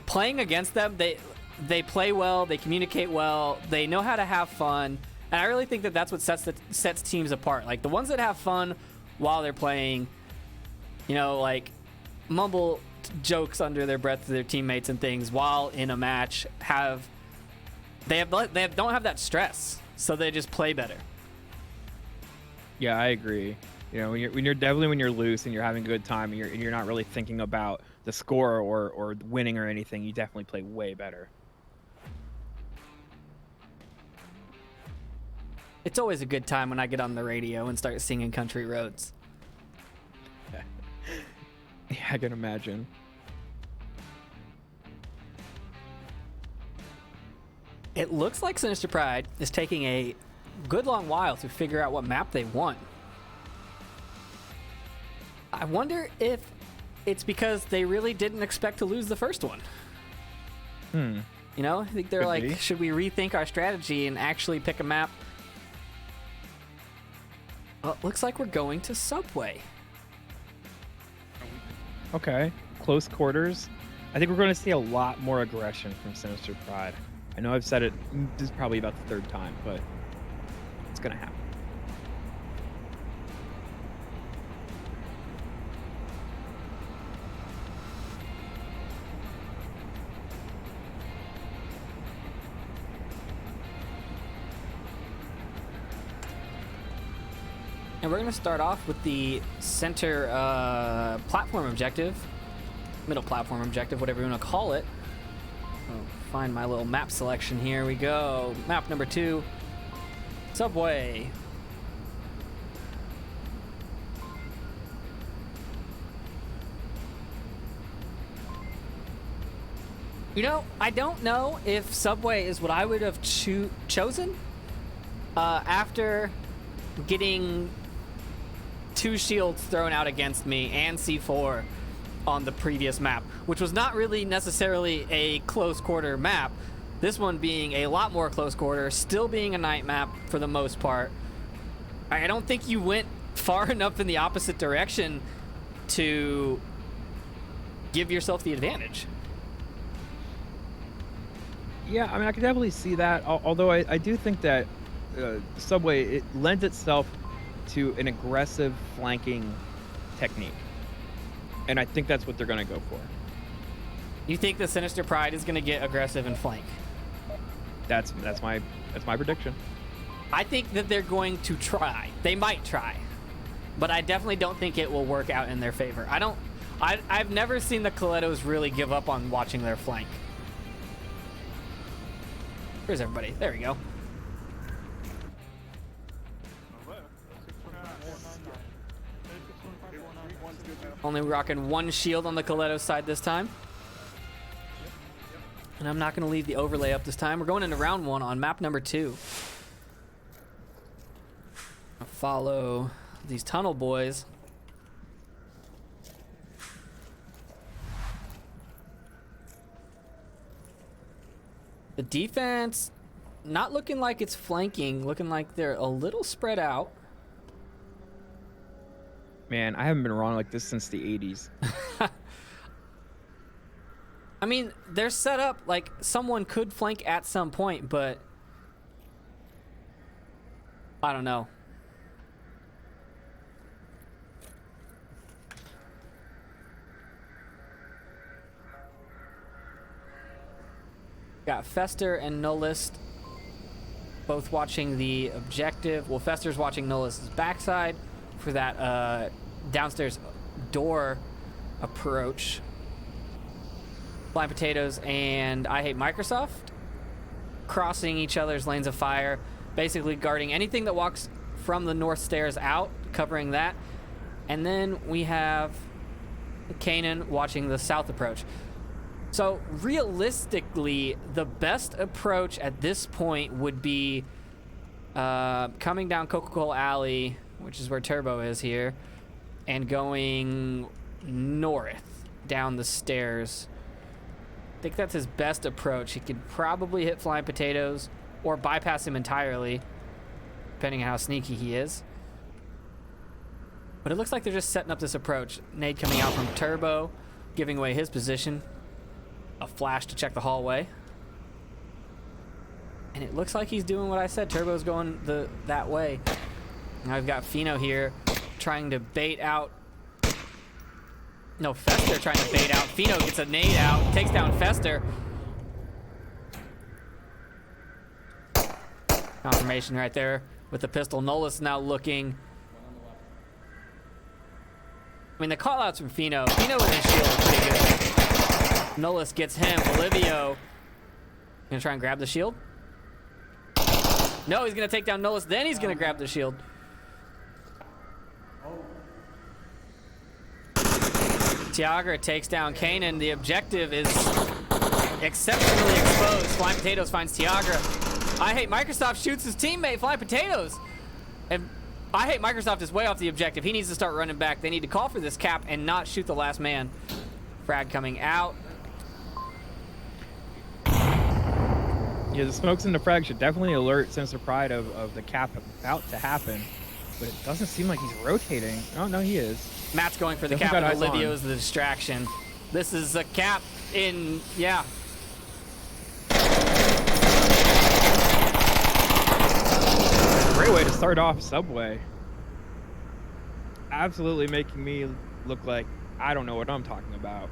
playing against them, they play well, they communicate well, they know how to have fun, and I really think that that's what sets teams apart. Like, the ones that have fun while they're playing, you know, like, mumble jokes under their breath to their teammates and things while in a match don't have that stress, so they just play better. Yeah, I agree. You know, when you're loose and you're having a good time and you're not really thinking about the score or winning or anything, you definitely play way better. It's always a good time when I get on the radio and start singing Country Roads. Yeah, I can imagine. It looks like Sinister Pride is taking a good long while to figure out what map they want. I wonder if it's because they really didn't expect to lose the first one. You know, I think they're Could be. should we rethink our strategy and actually pick a map? Well, it looks like we're going to Subway. Okay, close quarters. I think we're going to see a lot more aggression from Sinister Pride. I know I've said it, this is probably about the 3rd time, but it's going to happen. And we're going to start off with the center platform objective, middle platform objective, whatever you want to call it. I'll find my little map selection. Here we go. Map number 2, Subway. You know, I don't know if Subway is what I would have chosen after getting 2 shields thrown out against me and C4 on the previous map, which was not really necessarily a close quarter map. This one being a lot more close quarter, still being a night map for the most part. I don't think you went far enough in the opposite direction to give yourself the advantage. Yeah, I mean, I can definitely see that. Although I do think that Subway, it lends itself to an aggressive flanking technique. And I think that's what they're going to go for. You think the Sinister Pride is going to get aggressive and flank? That's my prediction. I think that they're going to try. They might try. But I definitely don't think it will work out in their favor. I've never seen the Killettos really give up on watching their flank. Where's everybody? There we go. Only rocking 1 shield on the Killettos side this time. And I'm not going to leave the overlay up this time. We're going into round 1 on map number 2. I'll follow these tunnel boys. The defense, not looking like it's flanking, looking like they're a little spread out. Man, I haven't been wrong like this since the 80s. I mean, they're set up like someone could flank at some point, but I don't know. Got Fester and Nullist both watching the objective. Well, Fester's watching Nullist's backside for that downstairs door approach. Flying Potatoes and I Hate Microsoft crossing each other's lanes of fire, basically guarding anything that walks from the north stairs out, covering that. And then we have Kanan watching the south approach. So realistically, the best approach at this point would be coming down Coca-Cola Alley, which is where Turbo is here, and going north down the stairs. I think that's his best approach. He could probably hit Flying Potatoes or bypass him entirely, depending on how sneaky he is. But it looks like they're just setting up this approach. Nade coming out from Turbo, giving away his position. A flash to check the hallway. And it looks like he's doing what I said. Turbo's going that way. Now I've got Fino here trying to bait out. No, Fester trying to bait out. Fino gets a nade out, takes down Fester. Confirmation right there with the pistol. Nolus now looking. I mean, the callouts from Fino. Fino with his shield is pretty good. Nolus gets him. Olivio gonna try and grab the shield. No, he's gonna take down Nolus. Then he's gonna grab the shield. Tiagra takes down Kanan. The objective is exceptionally exposed. Flying Potatoes finds Tiagra. I Hate Microsoft shoots his teammate, Flying Potatoes. And I Hate Microsoft is way off the objective. He needs to start running back. They need to call for this cap and not shoot the last man. Frag coming out. Yeah, the smokes in the frag should definitely alert Sinister Pride of the cap about to happen. But it doesn't seem like he's rotating. Oh, no, he is. Matt's going for the Definitely cap, got and eyes Olivio's the distraction. This is a cap in, yeah. Great way to start off Subway. Absolutely making me look like I don't know what I'm talking about.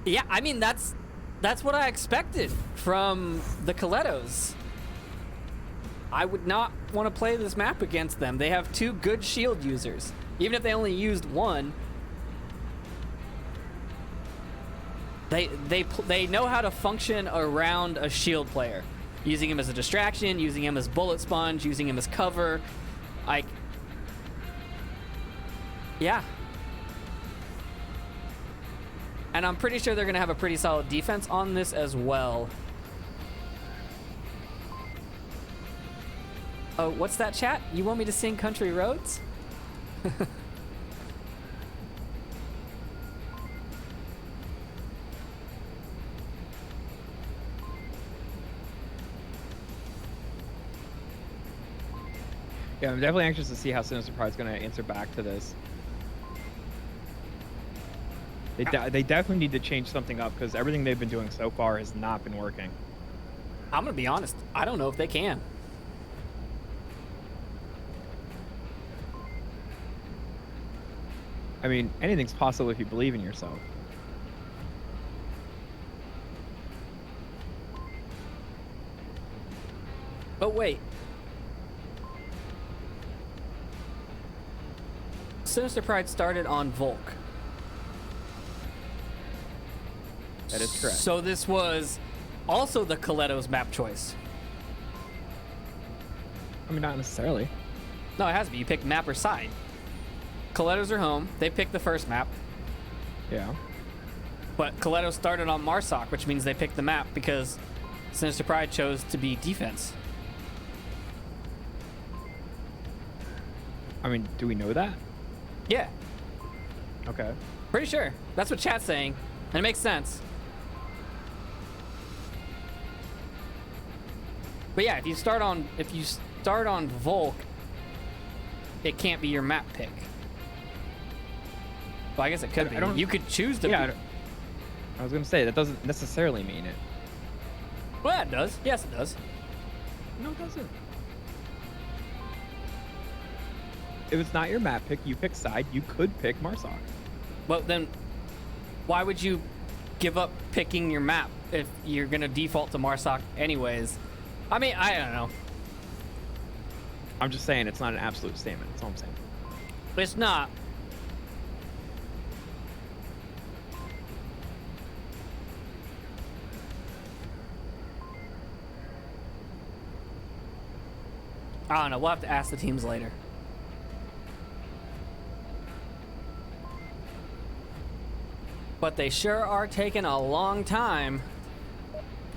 Yeah, I mean, that's what I expected from the Killettos. I would not want to play this map against them. They have 2 good shield users. Even if they only used 1, they know how to function around a shield player. Using him as a distraction, using him as bullet sponge, using him as cover. Like, yeah. And I'm pretty sure they're going to have a pretty solid defense on this as well. Oh, what's that, chat? You want me to sing Country Roads? Yeah, I'm definitely anxious to see how Sinister Pride's going to answer back to this. They definitely need to change something up because everything they've been doing so far has not been working. I'm going to be honest. I don't know if they can. I mean, anything's possible if you believe in yourself. But wait. Sinister Pride started on Volk. That is correct. So this was also the Killettos map choice. I mean, not necessarily. No, it has to be. You pick map or side. Killettos are home. They picked the first map. Yeah. But Killettos started on Marsoc, which means they picked the map because Sinister Pride chose to be defense. I mean, do we know that? Yeah, Okay. pretty sure. That's what chat's saying. And it makes sense. But yeah, if you start on Volk, it can't be your map pick. Well, I guess it could I be. don't- You could choose to. Yeah. I was going to say, that doesn't necessarily mean it. Well, yeah, it does. Yes, it does. No, it doesn't. If it's not your map pick, you pick side, you could pick Marsoc. Well, then, why would you give up picking your map if you're gonna default to Marsoc anyways? I mean, I don't know. I'm just saying it's not an absolute statement. That's all I'm saying. It's not. I don't know. We'll have to ask the teams later. But they sure are taking a long time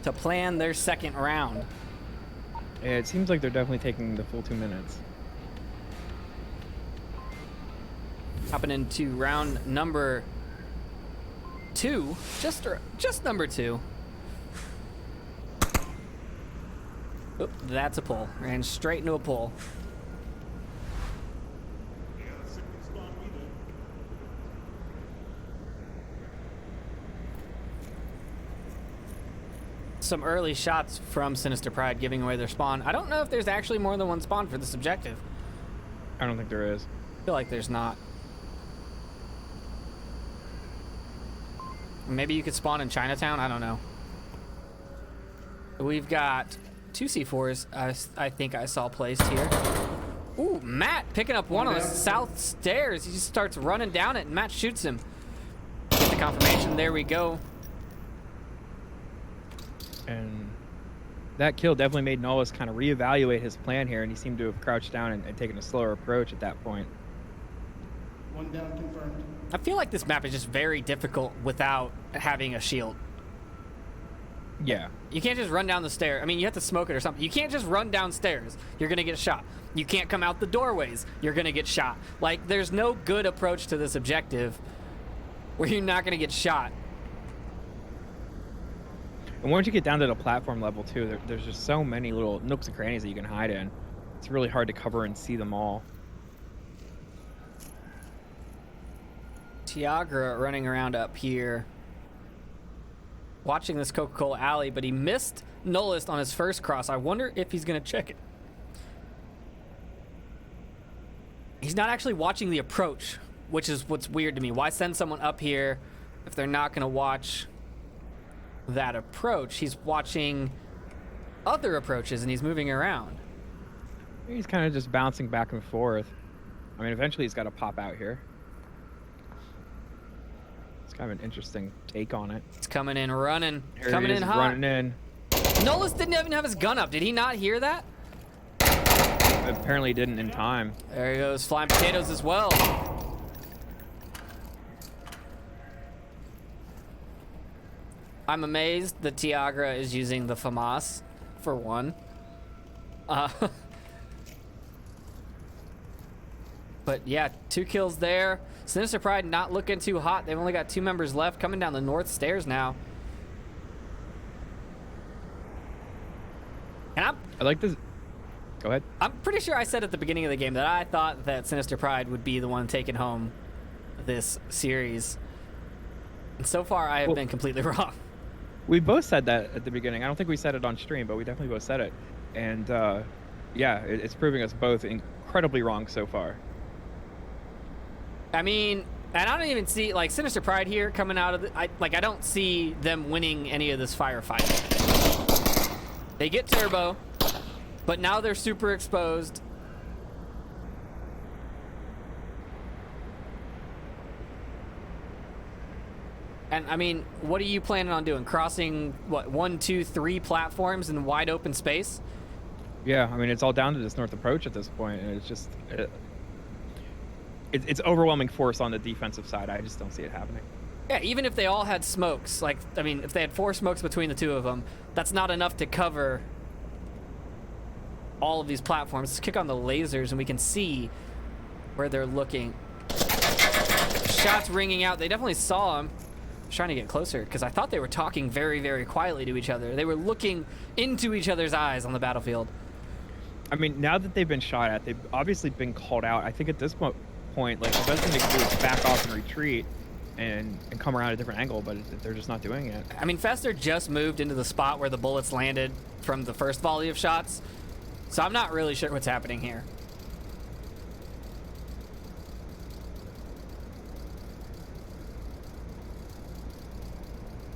to plan their second round. Yeah, it seems like they're definitely taking the full 2 minutes. Hopping into round number 2, just number 2. Oop, that's a pull. Ran straight into a pull. Some early shots from Sinister Pride giving away their spawn. I don't know if there's actually more than one spawn for this objective. I don't think there is. I feel like there's not. Maybe you could spawn in Chinatown. I don't know. We've got 2 C4s. I think I saw placed here. Ooh, Matt picking up one on the south stairs. He just starts running down it, and Matt shoots him. Get the confirmation. There we go. And that kill definitely made Nolus kind of reevaluate his plan here, and he seemed to have crouched down and taken a slower approach at that point. One down confirmed. I feel like this map is just very difficult without having a shield. Yeah. You can't just run down the stairs. I mean, you have to smoke it or something. You can't just run downstairs. You're going to get shot. You can't come out the doorways. You're going to get shot. Like, there's no good approach to this objective where you're not going to get shot. And once you get down to the platform level, too, there's just so many little nooks and crannies that you can hide in. It's really hard to cover and see them all. Tiagra running around up here, watching this Coca-Cola alley, but he missed Nolist on his first cross. I wonder if he's going to check it. He's not actually watching the approach, which is what's weird to me. Why send someone up here if they're not going to watch that approach? He's watching other approaches, and he's moving around. He's kind of just bouncing back and forth. I mean, eventually he's got to pop out here. It's kind of an interesting take on it. He's coming in running. Here Coming he is, in hot. running in. Nolist didn't even have his gun up. Did he not hear that? Apparently didn't in time. There he goes. Flying potatoes as well. I'm amazed that Tiagra is using the FAMAS for one. But yeah, 2 kills there. Sinister Pride not looking too hot. They've only got 2 members left, coming down the north stairs now. And I like this. Go ahead. I'm pretty sure I said at the beginning of the game that I thought that Sinister Pride would be the one taking home this series. And so far, I have been completely wrong. We both said that at the beginning. I don't think we said it on stream, but we definitely both said it. And yeah, it's proving us both incredibly wrong so far. I mean, and I don't even see, like, Sinister Pride here coming out of the... I don't see them winning any of this firefight. They get Turbo, but now they're super exposed. And, I mean, what are you planning on doing? Crossing, what, 1, 2, 3 platforms in wide open space? Yeah, I mean, it's all down to this north approach at this point, and it's just... It's overwhelming force on the defensive side. I just don't see it happening. Yeah, even if they all had smokes, like, I mean, if they had 4 smokes between the 2 of them, that's not enough to cover all of these platforms. Let's kick on the lasers and we can see where they're looking. Shots ringing out. They definitely saw him. I was trying to get closer because I thought they were talking very, very quietly to each other. They were looking into each other's eyes on the battlefield. I mean, now that they've been shot at, they've obviously been called out. I think at this point, like, the best thing they can do is back off and retreat and come around a different angle, but they're just not doing it. I mean, Fester just moved into the spot where the bullets landed from the first volley of shots, so I'm not really sure what's happening here.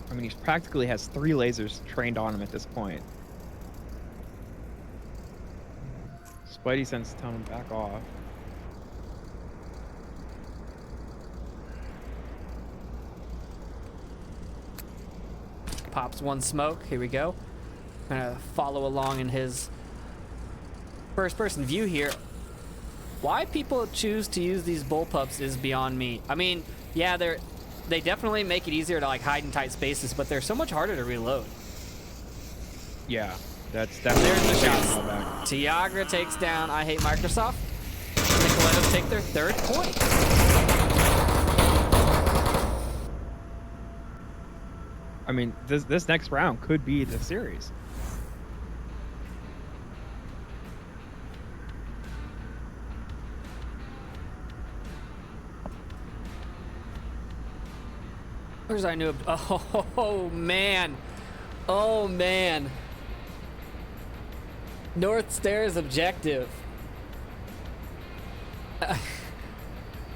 I mean, he practically has 3 lasers trained on him at this point. Spidey sense telling him back off. Pops 1 smoke. Here we go. Gonna follow along in his first-person view here. Why people choose to use these bullpups is beyond me. I mean, yeah, they definitely make it easier to, like, hide in tight spaces, but they're so much harder to reload. Yeah, that's definitely... There's the shots. Tiagra takes down I Hate Microsoft. The Killettos take their 3rd point. I mean, this next round could be the series. Where's our new... Oh, man. Oh, man. North Stairs objective.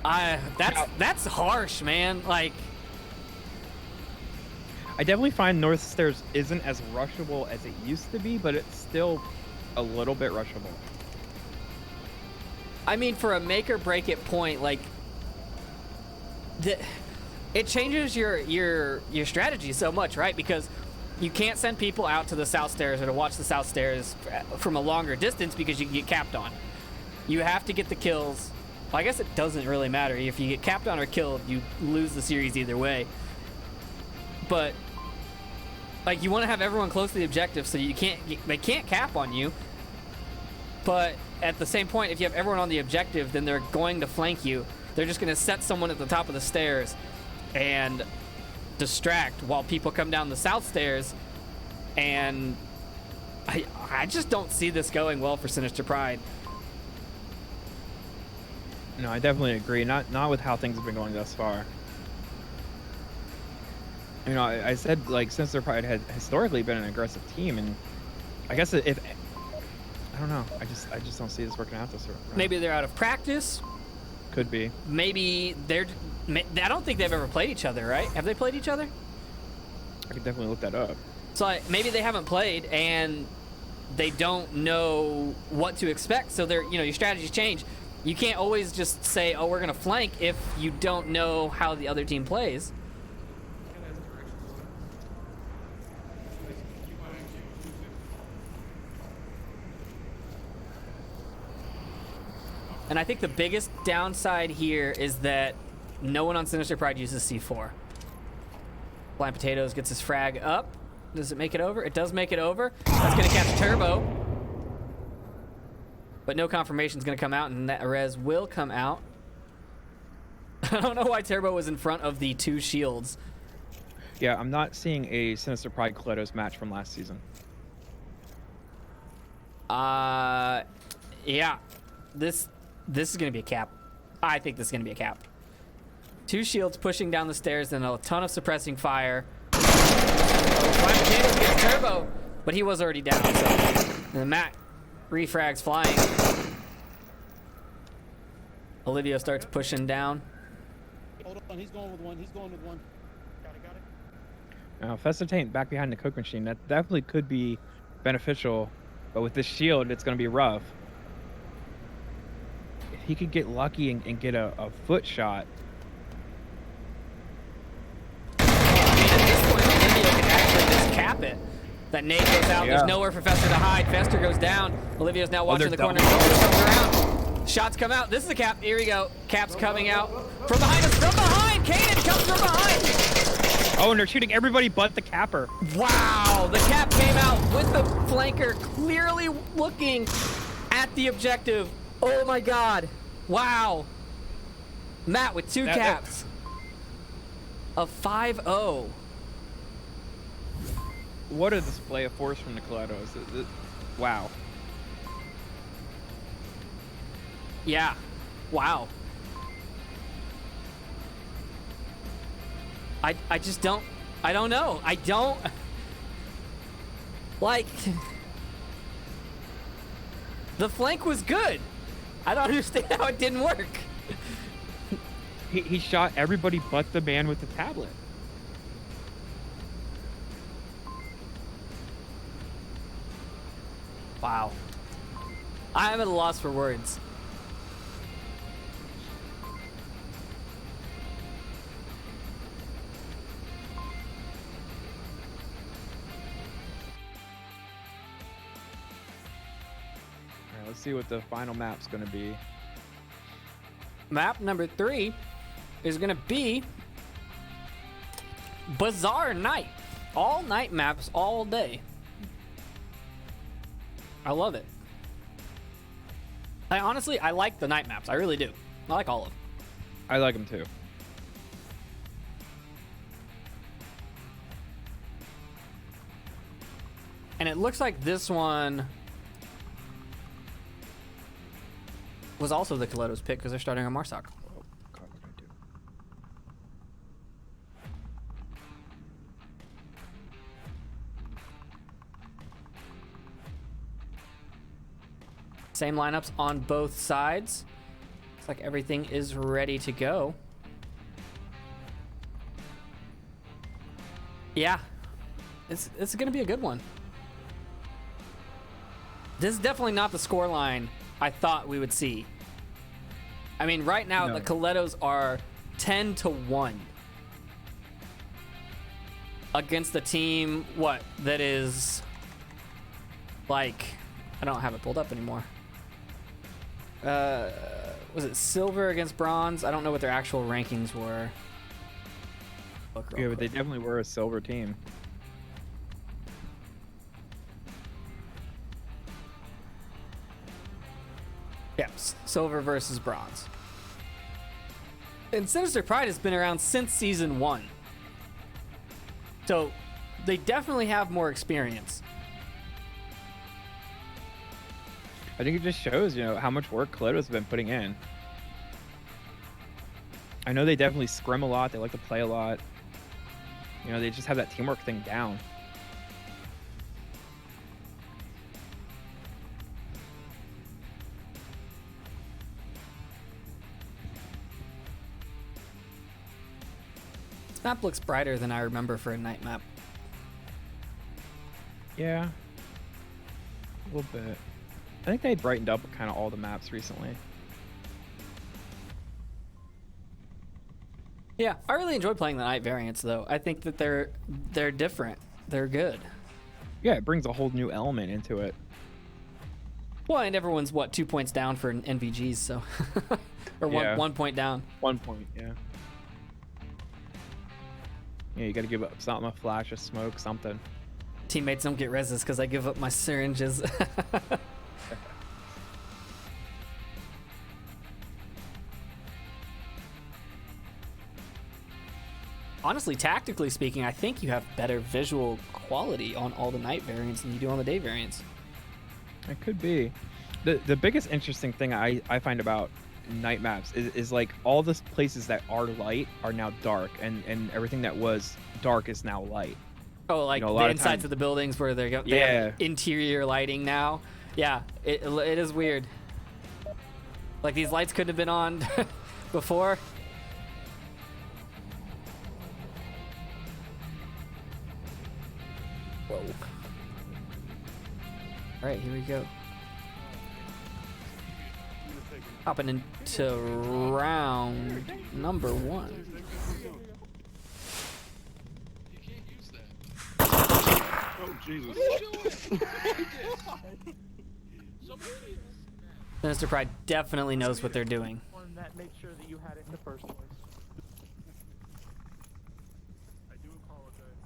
That's harsh, man. Like... I definitely find North Stairs isn't as rushable as it used to be, but it's still a little bit rushable. I mean, for a make or break it point, like, it changes your strategy so much, right? Because you can't send people out to the south stairs or to watch the south stairs from a longer distance because you can get capped on. You have to get the kills. Well, I guess it doesn't really matter. If you get capped on or killed, you lose the series either way. But, like, you want to have everyone close to the objective so they can't cap on you. But at the same point, if you have everyone on the objective, then they're going to flank you. They're just going to set someone at the top of the stairs and distract while people come down the south stairs. And I just don't see this going well for Sinister Pride. No, I definitely agree. Not with how things have been going thus far. You know, I said, like, Sinister Pride had historically been an aggressive team, and I guess if I don't know, I just don't see this working out this round. Maybe they're out of practice. Could be. Maybe I don't think they've ever played each other, right? Have they played each other? I could definitely look that up. So maybe they haven't played and they don't know what to expect. So your strategies change. You can't always just say, "Oh, we're gonna flank," if you don't know how the other team plays. And I think the biggest downside here is that no one on Sinister Pride uses C4. Blind Potatoes gets his frag up. Does it make it over? It does make it over. That's going to catch Turbo. But no confirmation is going to come out, and that res will come out. I don't know why Turbo was in front of the 2 shields. Yeah, I'm not seeing a Sinister Pride Killettos match from last season. Yeah. This is going to be a cap. I think this is going to be a cap. 2 shields pushing down the stairs, and a ton of suppressing fire. Blind Potatoes gets Turbo, but he was already down. So, and the Matt refrags flying. Olivia starts pushing down. Hold on, he's going with one. He's going with one. Got it. Now, Festatain back behind the Coke machine, that definitely could be beneficial, but with this shield, it's going to be rough. If he could get lucky and get a foot shot. At this point, Olivia can actually just cap it. That nade goes out. Yeah. There's nowhere for Fester to hide. Fester goes down. Olivia's now watching the they're corner. double. Comes around. Shots come out. This is the cap. Here we go. Cap's coming out from behind us. From behind. Kanan comes from behind. Oh, and they're shooting everybody but the capper. Wow. The cap came out with the flanker clearly looking at the objective. Oh my God. Wow. Matt with 2 caps. A 5-0. What a display of force from the Killettos. Wow. Yeah. Wow. I just don't know. I don't like the flank was good. I don't understand how it didn't work. He shot everybody but the man with the tablet. Wow. I'm at a loss for words. All right, let's see what the final map's going to be. Map number 3 is going to be Bazaar Night. All night maps all day. I love it. I like the night maps. I really do. I like all of them. I like him too. And it looks like this one was also the Killettos pick because they're starting on Marsoc. Oh, God, what did I do? Same lineups on both sides. Looks like everything is ready to go. Yeah, it's gonna be a good one. This is definitely not the scoreline I thought we would see. I mean, right now No. the Killettos are 10-1 against the team. What that is like? I don't have it pulled up anymore. Was it silver against bronze? I don't know what their actual rankings were. Look real Yeah, but they quick. definitely were a silver team. Yeah, silver versus bronze. And Sinister Pride has been around since season 1. So they definitely have more experience. I think it just shows, how much work Killettos have been putting in. I know they definitely scrim a lot. They like to play a lot. They just have that teamwork thing down. This map looks brighter than I remember for a night map. Yeah. A little bit. I think they brightened up kind of all the maps recently. Yeah, I really enjoy playing the night variants though. I think that they're different. They're good. Yeah, it brings a whole new element into it. Well, and everyone's 2 points down for NVGs, so or Yeah. one point down. 1 point, yeah. Yeah, you got to give up something, a flash, a smoke, something. Teammates don't get reses because I give up my syringes. Honestly, tactically speaking, I think you have better visual quality on all the night variants than you do on the day variants. It could be. The biggest interesting thing I find about night maps is like all the places that are light are now dark, and everything that was dark is now light. Oh, like You know, a the lot of insides times- of the buildings where they Yeah. have interior lighting now. Yeah, it is weird. Like these lights couldn't have been on before. Whoa. All right, here we go. Hopping into round number 1. Oh, Jesus. Sinister Pride definitely knows what they're doing. One that makes sure that you had it in the first place. I do apologize.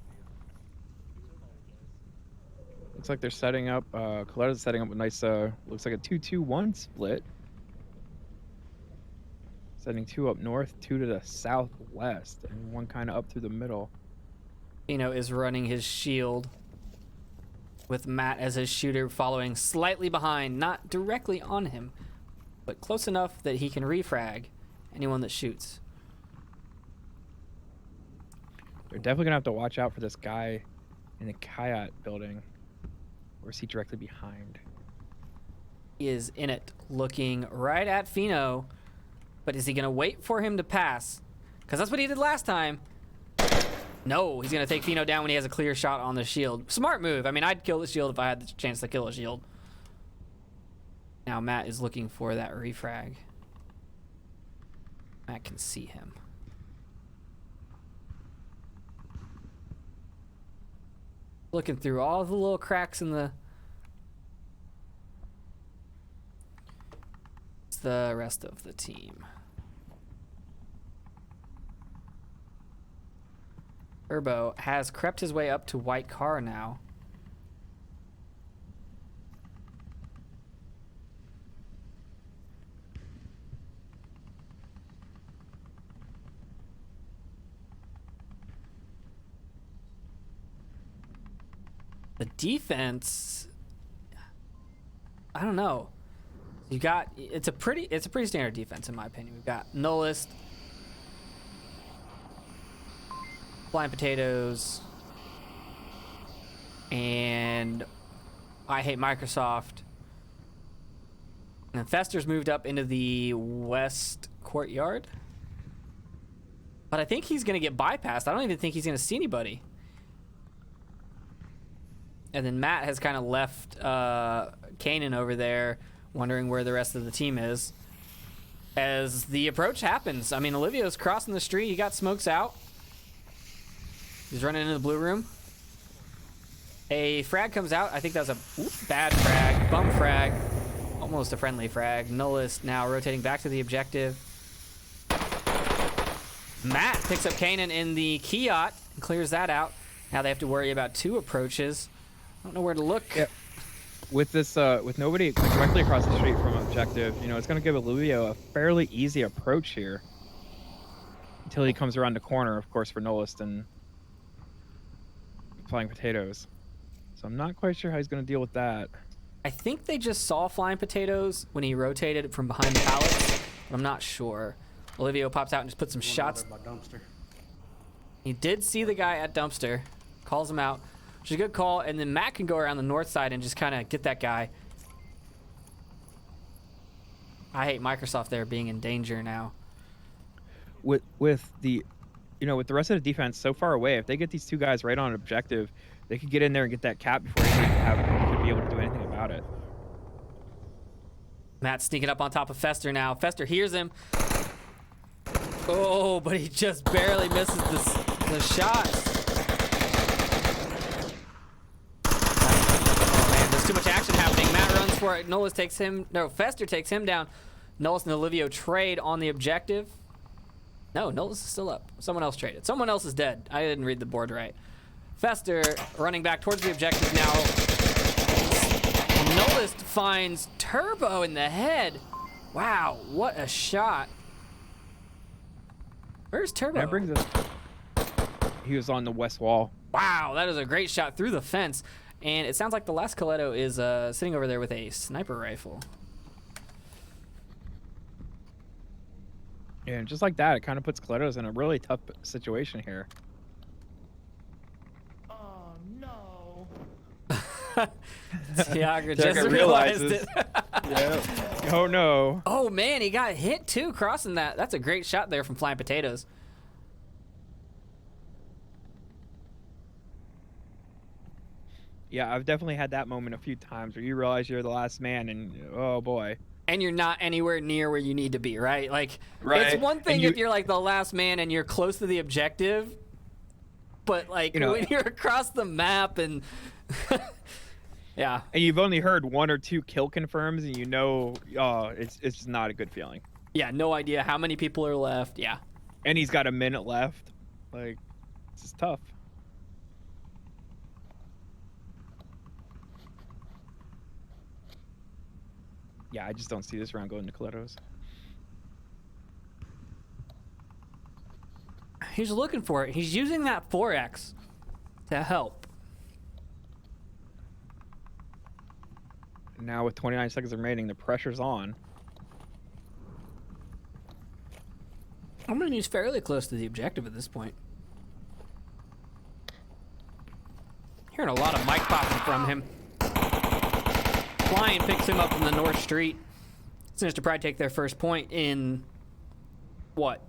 Looks like they're setting up. Killettos is setting up a nice. Looks like a 2-2-1 split. Setting 2 up north, 2 to the southwest, and 1 kind of up through the middle. Is running his shield with Matt as his shooter, following slightly behind, not directly on him, but close enough that he can refrag anyone that shoots. They're definitely gonna have to watch out for this guy in the Kayat building, or is he directly behind? He is in it, looking right at Fino, but is he gonna wait for him to pass? Because that's what he did last time. No, he's going to take Fino down when he has a clear shot on the shield. Smart move. I mean, I'd kill the shield if I had the chance to kill a shield. Now Matt is looking for that refrag. Matt can see him. Looking through all the little cracks in the... It's the rest of the team. Turbo has crept his way up to white car now. The defense, I don't know. You got it's a pretty standard defense in my opinion. We've got Nullist, Flying Potatoes, and I Hate Microsoft. And Fester's moved up into the west courtyard. But I think he's going to get bypassed. I don't even think he's going to see anybody. And then Matt has kind of left Kanan over there, wondering where the rest of the team is. As the approach happens, I mean, Olivio's crossing the street. He got smokes out. He's running into the blue room. A frag comes out. I think that was a bad frag. Bump frag. Almost a friendly frag. Nullist now rotating back to the objective. Matt picks up Kanan in the Kiat and clears that out. Now they have to worry about 2 approaches. I don't know where to look. Yeah. With this, with nobody directly across the street from objective, you know, it's going to give Olivio a fairly easy approach here. Until he comes around the corner, of course, for Nullist and Flying Potatoes. So I'm not quite sure how he's going to deal with that. I think they just saw Flying Potatoes when he rotated from behind the pallets, but I'm not sure. Olivio pops out and just puts some shots. He did see the guy at dumpster, calls him out, which is a good call, and then Matt can go around the north side and just kind of get that guy. I Hate Microsoft there being in danger now. With the, you know, with the rest of the defense so far away, if they get these 2 guys right on objective, they could get in there and get that cap before they could be able to do anything about it. Matt's sneaking up on top of Fester now. Fester hears him. Oh, but he just barely misses the shot. Oh man, there's too much action happening. Matt runs for it. Fester takes him down. Nullist and Olivio trade on the objective. No, Nolus is still up. Someone else traded. Someone else is dead. I didn't read the board right. Fester running back towards the objective now. Nolus finds Turbo in the head. Wow, what a shot. Where's Turbo? That brings us. He was on the west wall. Wow, that is a great shot through the fence. And it sounds like the last Killetto is sitting over there with a sniper rifle. And just like that, it kind of puts Killettos in a really tough situation here. Oh no. Tiagra just Tiagra realized realizes. it. Yeah. Oh no. Oh man, he got hit too crossing that. That's a great shot there from Flying Potatoes. Yeah, I've definitely had that moment a few times where you realize you're the last man and oh boy. And you're not anywhere near where you need to be, right? Like, Right. it's one thing And you- if you're like the last man and you're close to the objective, but like You know- when you're across the map and yeah. And you've only heard 1 or 2 kill confirms and you know it's just not a good feeling. Yeah, no idea how many people are left. Yeah. And he's got a minute left. Like, this is tough. Yeah, I just don't see this round going to Killettos. He's looking for it. He's using that 4X to help. Now with 29 seconds remaining, the pressure's on. I mean, he's fairly close to the objective at this point. Hearing a lot of mic popping from him. Flying picks him up from the North Street. Sinister Pride take their first point in, what,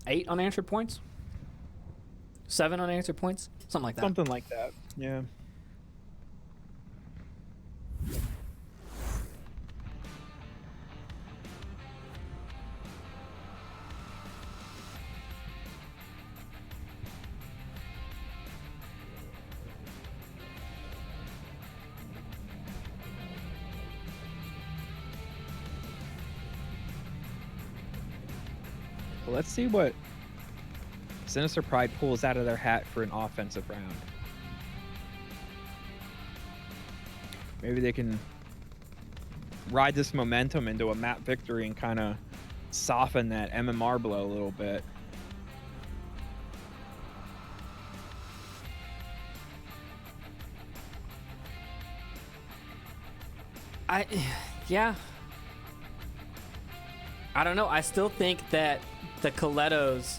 8 unanswered points? 7 unanswered points? Something like that. Something like that. Yeah. Well, let's see what Sinister Pride pulls out of their hat for an offensive round. Maybe they can ride this momentum into a map victory and kind of soften that MMR blow a little bit. Yeah. I don't know. I still think that the Killettos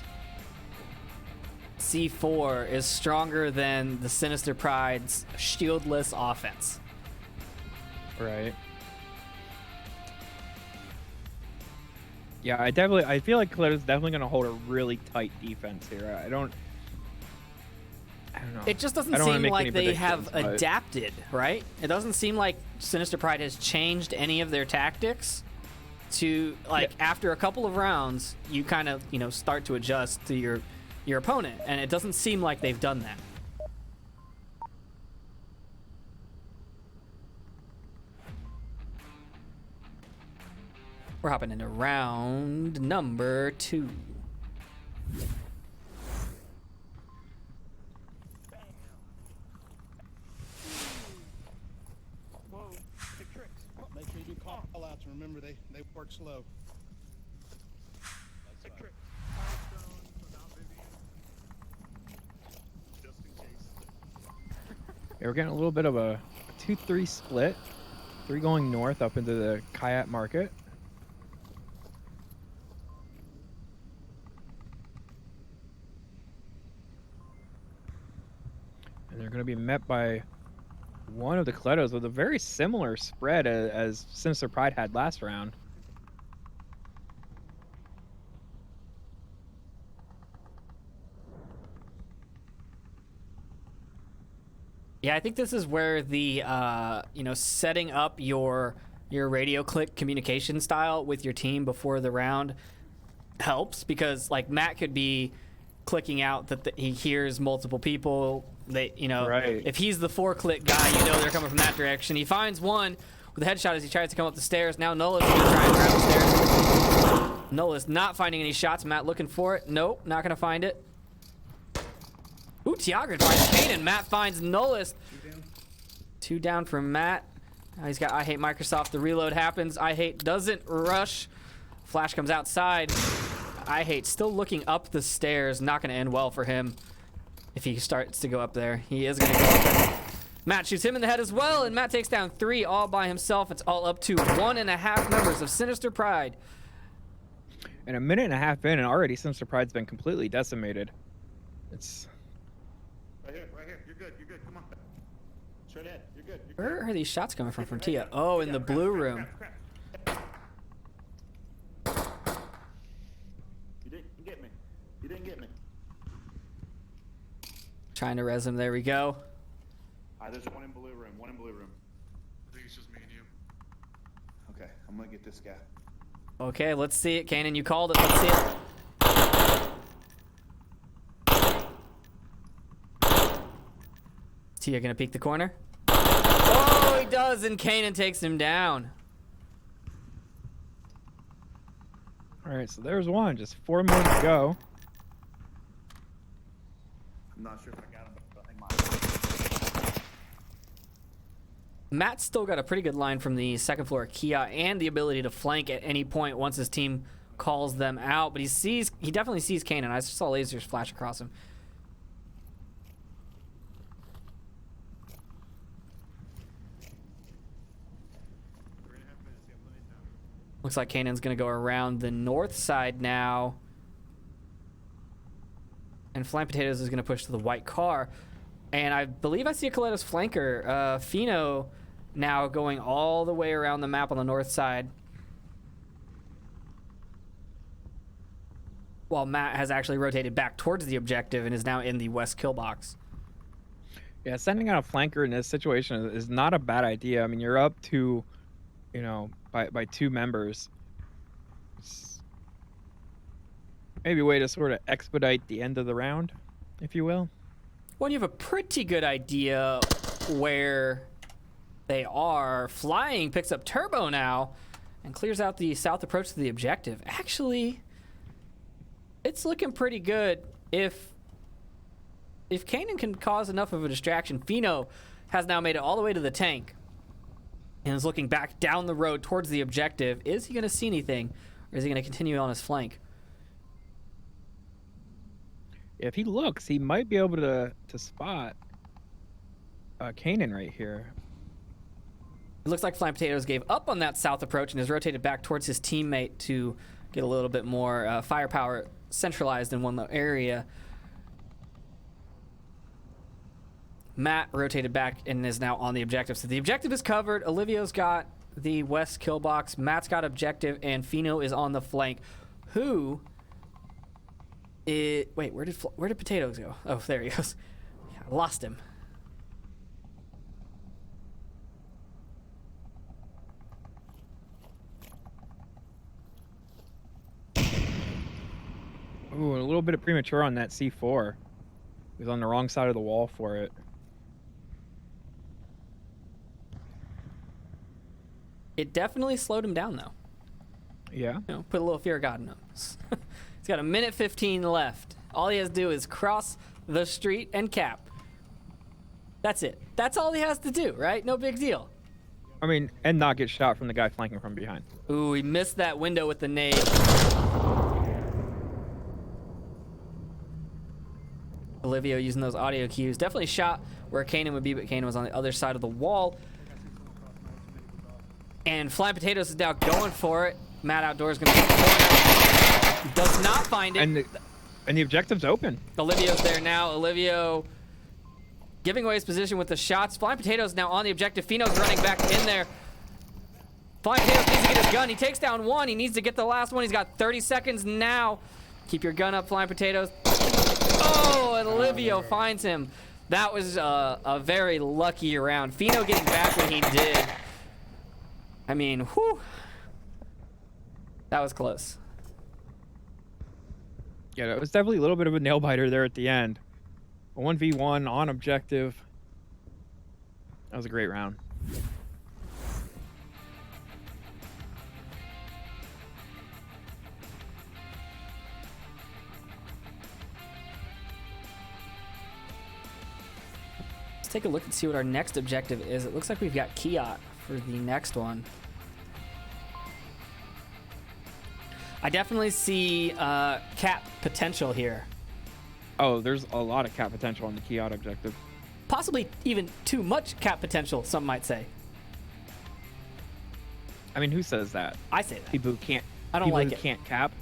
C4 is stronger than the Sinister Pride's shieldless offense. Right. Yeah, I feel like Killettos is definitely going to hold a really tight defense here. I don't know. It just doesn't I don't wanna seem make like any they have predictions, but- adapted, right? It doesn't seem like Sinister Pride has changed any of their tactics to, like, after a couple of rounds, you kind of, start to adjust to your opponent, and it doesn't seem like they've done that. We're hopping into round number 2. Whoa. Big tricks. Make sure you do call outs. Remember, they work slow. Big tricks. Milestone without Vivian. Just in case. Yeah, we're getting a little bit of a 2-3 split. 3 going north up into the Kayat market. And they're going to be met by one of the Killettos with a very similar spread as Sinister Pride had last round. Yeah, I think this is where the setting up your radio click communication style with your team before the round helps, because like Matt could be clicking out that he hears multiple people. Right. If he's the 4-click guy, they're coming from that direction. He finds one with a headshot as he tries to come up the stairs. Now Nola's gonna try and grab the stairs. Nola's not finding any shots. Matt looking for it. Nope, not gonna find it. Ooh, Tiagra finds Kanan. Matt finds Nolus. 2 down from Matt. Now he's got I Hate Microsoft. The reload happens. I Hate doesn't rush. Flash comes outside. I Hate still looking up the stairs. Not gonna end well for him if he starts to go up there. He is gonna go up there. Matt shoots him in the head as well, and Matt takes down 3 all by himself. It's all up to 1.5 members of Sinister Pride. And a minute and a half in, and already Sinister Pride's been completely decimated. It's Right here. You're good. Come on. Straight ahead. You're good. Where are these shots coming from Tia? Oh, in the blue room. You didn't get me. Trying to res him. There we go. There's one in blue room. I think it's just me and you. Okay, I'm gonna get this guy. Okay, let's see it. Kanan, you called it. Let's see it. Tia gonna peek the corner. Oh, he does, and Kanan takes him down. all right. So there's one. Just 4 more to go. I'm not sure if I got him, but I think Matt's still got a pretty good line from the second floor of Kia and the ability to flank at any point once his team calls them out. But he definitely sees Kanan. I just saw lasers flash across him. Looks like Kanan's gonna go around the north side now. And Flying Potatoes is gonna push to the white car. And I believe I see a Killettos flanker. Fino now going all the way around the map on the north side. While Matt has actually rotated back towards the objective and is now in the west kill box. Yeah, sending out a flanker in this situation is not a bad idea. I mean, you're up to, by 2 members. It's maybe a way to sort of expedite the end of the round, if you will. Well, you have a pretty good idea where they are. Flying picks up Turbo now and clears out the south approach to the objective. Actually, it's looking pretty good. If Kanan can cause enough of a distraction, Fino has now made it all the way to the tank and is looking back down the road towards the objective. Is he going to see anything, or is he going to continue on his flank? If he looks, he might be able to spot Kanan right here. It looks like Flying Potatoes gave up on that south approach and has rotated back towards his teammate to get a little bit more firepower centralized in one area. Matt rotated back and is now on the objective. So the objective is covered. Olivio's got the west kill box. Matt's got objective, and Fino is on the flank. Wait, where did Potatoes go? Oh, there he goes. I lost him. Ooh, a little bit of premature on that C4. He was on the wrong side of the wall for it. It definitely slowed him down, though. Yeah. Put a little fear of God in him. He's got 1:15 left. All he has to do is cross the street and cap. That's it. That's all he has to do, right? No big deal. I mean, and not get shot from the guy flanking from behind. Ooh, he missed that window with the nade. Olivia using those audio cues. Definitely shot where Kanan would be, but Kanan was on the other side of the wall. And Flying Potatoes is now going for it. Matt Outdoors going to get the corner. Does not find it. And the objective's open. Olivio's there now. Olivio giving away his position with the shots. Flying Potatoes now on the objective. Fino's running back in there. Flying Potatoes needs to get his gun. He takes down one. He needs to get the last one. He's got 30 seconds now. Keep your gun up, Flying Potatoes. Oh, and Olivio finds him. That was a very lucky round. Fino getting back when he did. I mean, whew. That was close. Yeah, it was definitely a little bit of a nail biter there at the end. A 1v1 on objective. That was a great round. take a look and see what our next objective is. It looks like we've got Kiat for the next one. I definitely see cap potential here. Oh, there's a lot of cap potential on the Kiat objective. Possibly even too much cap potential, some might say. I mean, who says that? I say that. People who can't. I don't people like who it. Can't cap.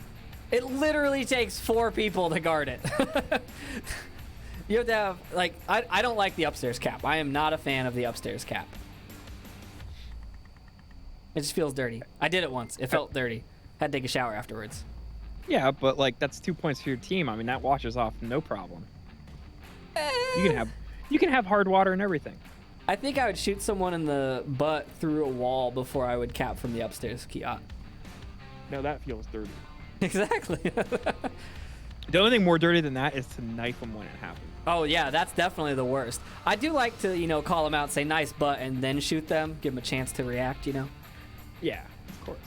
It literally takes 4 people to guard it. You have to have, like, I don't like the upstairs cap. I am not a fan of the upstairs cap. It just feels dirty. I did it once. It felt dirty. Had to take a shower afterwards. Yeah, but like that's 2 points for your team. I mean, that washes off no problem. You can have hard water and everything. I think I would shoot someone in the butt through a wall before I would cap from the upstairs Kiat. No, that feels dirty. Exactly. The only thing more dirty than that is to knife them when it happens. Oh yeah, that's definitely the worst. I do like to, you know, call them out, say nice butt, and then shoot them, give them a chance to react, you know. Yeah, of course.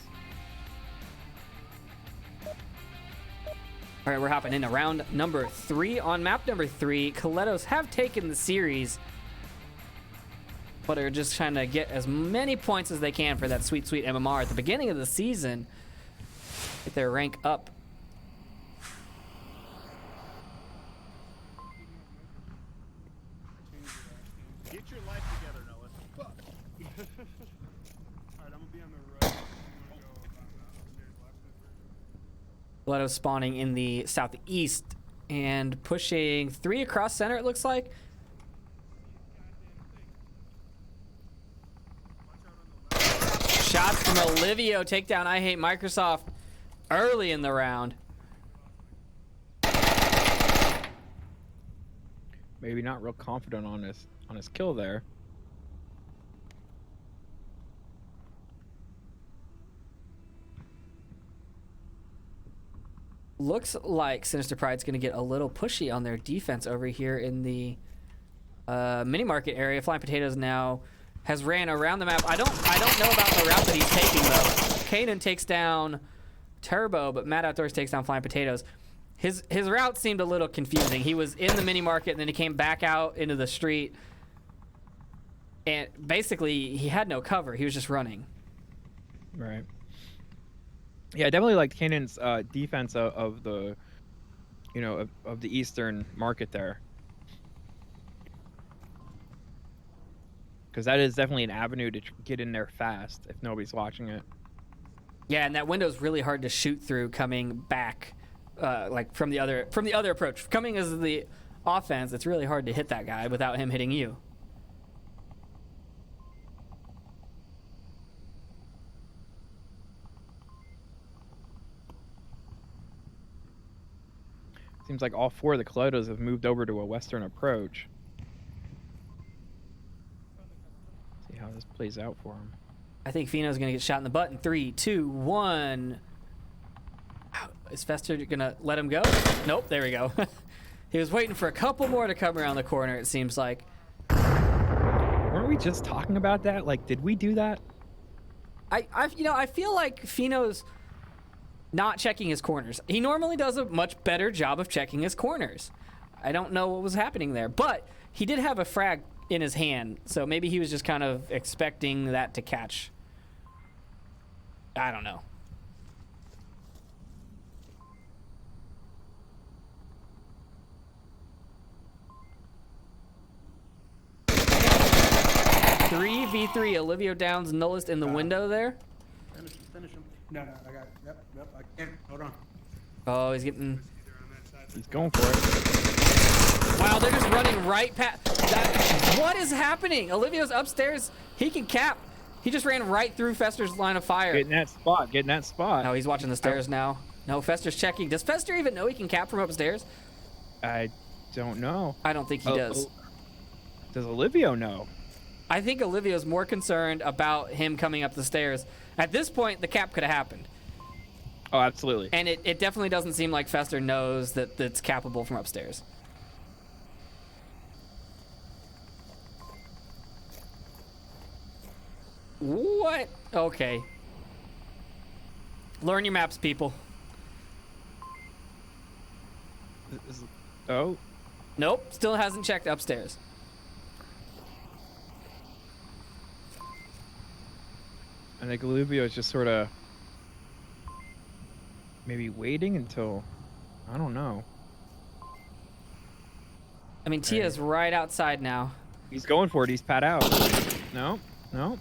All right, we're hopping into round number 3. On map number 3, Killettos have taken the series, but are just trying to get as many points as they can for that sweet, sweet MMR at the beginning of the season. Get their rank up. Get your life together, Noah. Fuck. Alright, I'm gonna be on the right. I'm gonna go upstairs left. Killettos spawning in the southeast and pushing 3 across center, it looks like. Shots from Olivio. Takedown I Hate Microsoft early in the round. Maybe not real confident on his kill there. Looks like Sinister Pride's going to get a little pushy on their defense over here in the mini market area. Flying Potatoes now has ran around the map. I don't know about the route that he's taking though. Kanan takes down Turbo, but Mad Outdoors takes down Flying Potatoes. His route seemed a little confusing. He was in the mini market and then he came back out into the street, and basically he had no cover. He was just running. Right. Yeah, I definitely liked Kanan's defense of the, you know, of the eastern market there, because that is definitely an avenue to get in there fast if nobody's watching it. Yeah, and that window's really hard to shoot through coming back, like from the other approach. Coming as the offense, it's really hard to hit that guy without him hitting you. Seems like all 4 of the Killettos have moved over to a western approach. See how this plays out for him. I think Fino's gonna get shot in the butt in 3, 2, 1. Is Fester gonna let him go? Nope, there we go. He was waiting for a couple more to come around the corner, it seems like. Weren't we just talking about that? Like, did we do that? I feel like Fino's not checking his corners. He normally does a much better job of checking his corners. I don't know what was happening there, but he did have a frag in his hand, so maybe he was just kind of expecting that to catch. I don't know. Three v3. Olivio Downs nullist in the window there. Finish him. No, I got it. Yep, I can't. Hold on. Oh, he's getting... He's going for it. Wow, they're just running right past... What is happening? Olivio's upstairs. He can cap. He just ran right through Fester's line of fire. Getting that spot. No, he's watching the stairs now. No, Fester's checking. Does Fester even know he can cap from upstairs? I don't know. I don't think he does. Does Olivio know? I think Olivio's more concerned about him coming up the stairs. At this point, the cap could have happened. Oh, absolutely. And it definitely doesn't seem like Fester knows that it's capable from upstairs. What? Okay. Learn your maps, people. Oh, Nope, still hasn't checked upstairs. I think Olivia is just sort of maybe waiting until, I don't know. I mean, Tia's right outside now. He's going for it. He's pat out. No, no.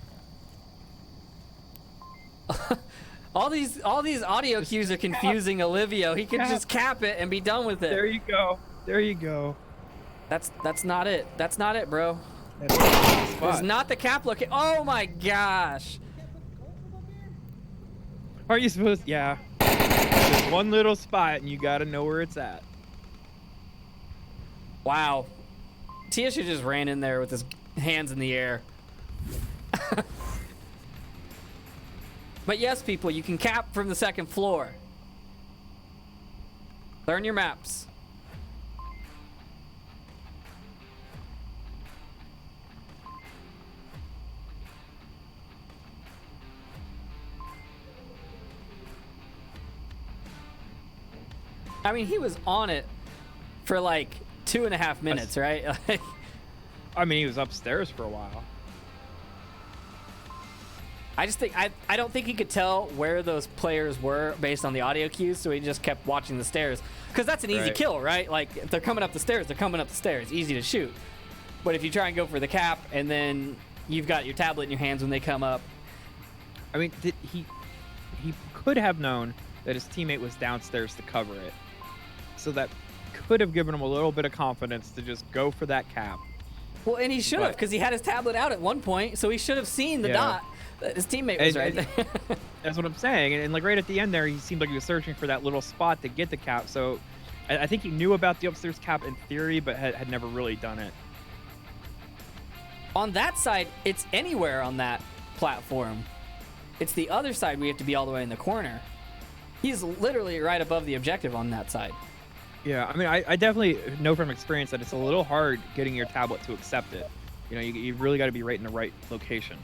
All these audio cues are confusing Olivia. He could just cap it and be done with it. There you go. There you go. That's not it. That's not it, bro. That's the spot. It's not the cap look. Oh my gosh. Are you supposed? Yeah. There's one little spot, and you gotta know where it's at. Wow. Tia should just ran in there with his hands in the air. But yes, people, you can cap from the second floor. Learn your maps. I mean, he was on it for like 2.5 minutes, right? I mean, he was upstairs for a while. I just think I don't think he could tell where those players were based on the audio cues, so he just kept watching the stairs. Because that's an easy Right. kill, right? Like, if they're coming up the stairs, they're coming up the stairs. Easy to shoot. But if you try and go for the cap, and then you've got your tablet in your hands when they come up. I mean, he could have known that his teammate was downstairs to cover it. So that could have given him a little bit of confidence to just go for that cap. Well, and he should have, But- because he had his tablet out at one point, so he should have seen the Yeah. dot. That his teammate was right And- there. That's what I'm saying. And like right at the end there, he seemed like he was searching for that little spot to get the cap. So I think he knew about the upstairs cap in theory, but had never really done it. On that side, it's anywhere on that platform. It's the other side we have to be all the way in the corner. He's literally right above the objective on that side. Yeah, I mean, I definitely know from experience that it's a little hard getting your tablet to accept it. You know, you really got to be right in the right location.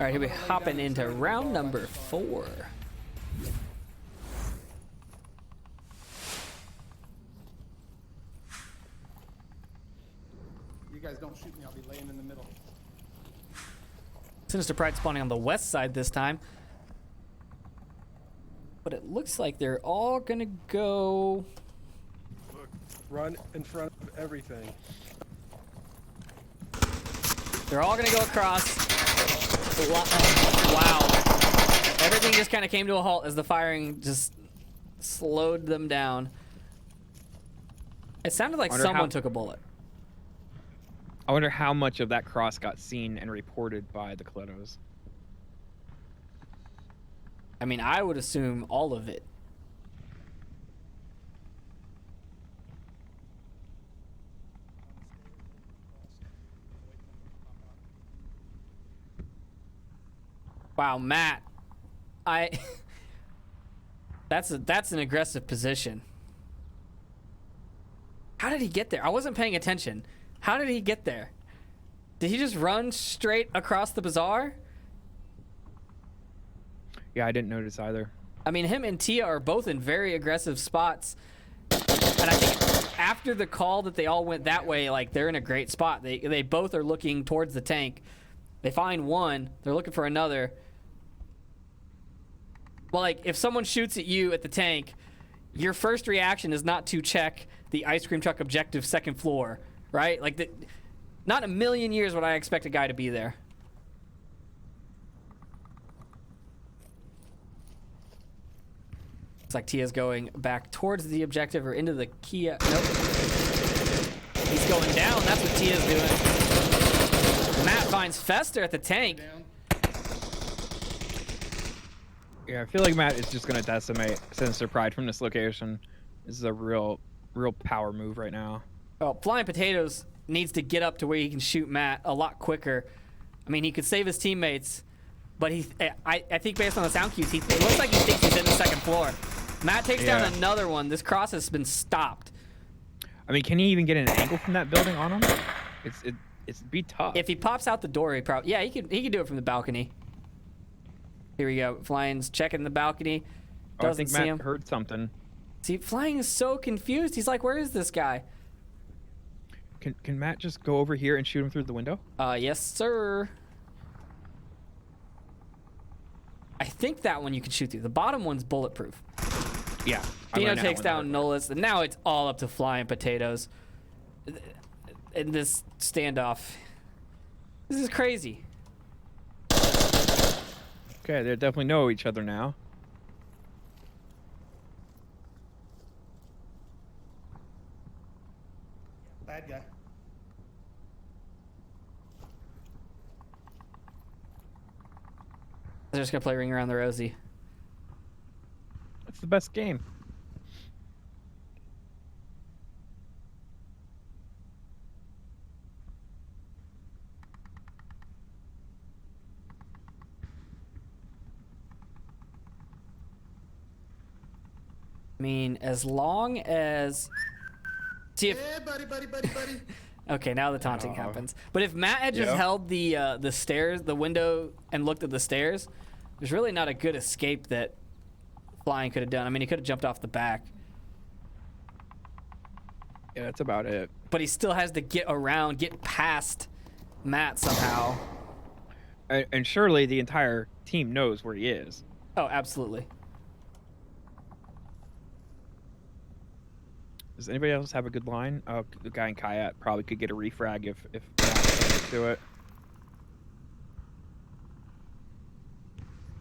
All right, here we hopping into round number 4. You guys don't shoot me, I'll be laying in the middle. Sinister Pride spawning on the west side this time. But it looks like they're all gonna go. Run in front of everything. They're all gonna go across. Wow. Everything just kind of came to a halt as the firing just slowed them down. It sounded like Wonder someone how- took a bullet. I wonder how much of that cross got seen and reported by the Killettos. I mean, I would assume all of it. Wow, Matt. That's an aggressive position. How did he get there? I wasn't paying attention. How did he get there? Did he just run straight across the bazaar? Yeah, I didn't notice either. I mean, him and Tia are both in very aggressive spots. And I think after the call that they all went that way, like, they're in a great spot. They both are looking towards the tank. They find one. They're looking for another. Well, like, if someone shoots at you at the tank, your first reaction is not to check the ice cream truck objective second floor, right? Like, not in a million years would I expect a guy to be there. Looks like Tia's going back towards the objective or into the Kia. Nope. He's going down. That's what Tia's doing. Matt finds Fester at the tank. Yeah, I feel like Matt is just going to decimate Sinister Pride from this location. This is a real power move right now. Well, Flying Potatoes needs to get up to where he can shoot Matt a lot quicker. I mean, he could save his teammates, but I think based on the sound cues, it looks like he thinks he's in the second floor. Matt takes down another one. This cross has been stopped. I mean, can he even get an angle from that building on him? It's be tough. If he pops out the door, he could do it from the balcony. Here we go. Flying's checking the balcony. I Doesn't think see Matt him. heard something. See, Flying is so confused. He's like, where is this guy? Can Matt just go over here and shoot him through the window? Yes, sir. I think that one you can shoot through. The bottom one's bulletproof. Yeah. Pino takes down Nolus, and now it's all up to Flying Potatoes in this standoff. This is crazy. Okay, they definitely know each other now. Bad guy. They're just gonna play Ring Around the Rosie. That's the best game. I mean, as long as... See if... Yeah, buddy. Okay, now the taunting Aw. happens. But if Matt had just Yeah. held the stairs, the window, and looked at the stairs, there's really not a good escape that Flying could have done. I mean, he could have jumped off the back, Yeah, that's about it. but he still has to get around, get past Matt somehow. And surely the entire team knows where he is. Oh, absolutely. Does anybody else have a good line? Oh, the guy in Kayat probably could get a refrag if Matt do it.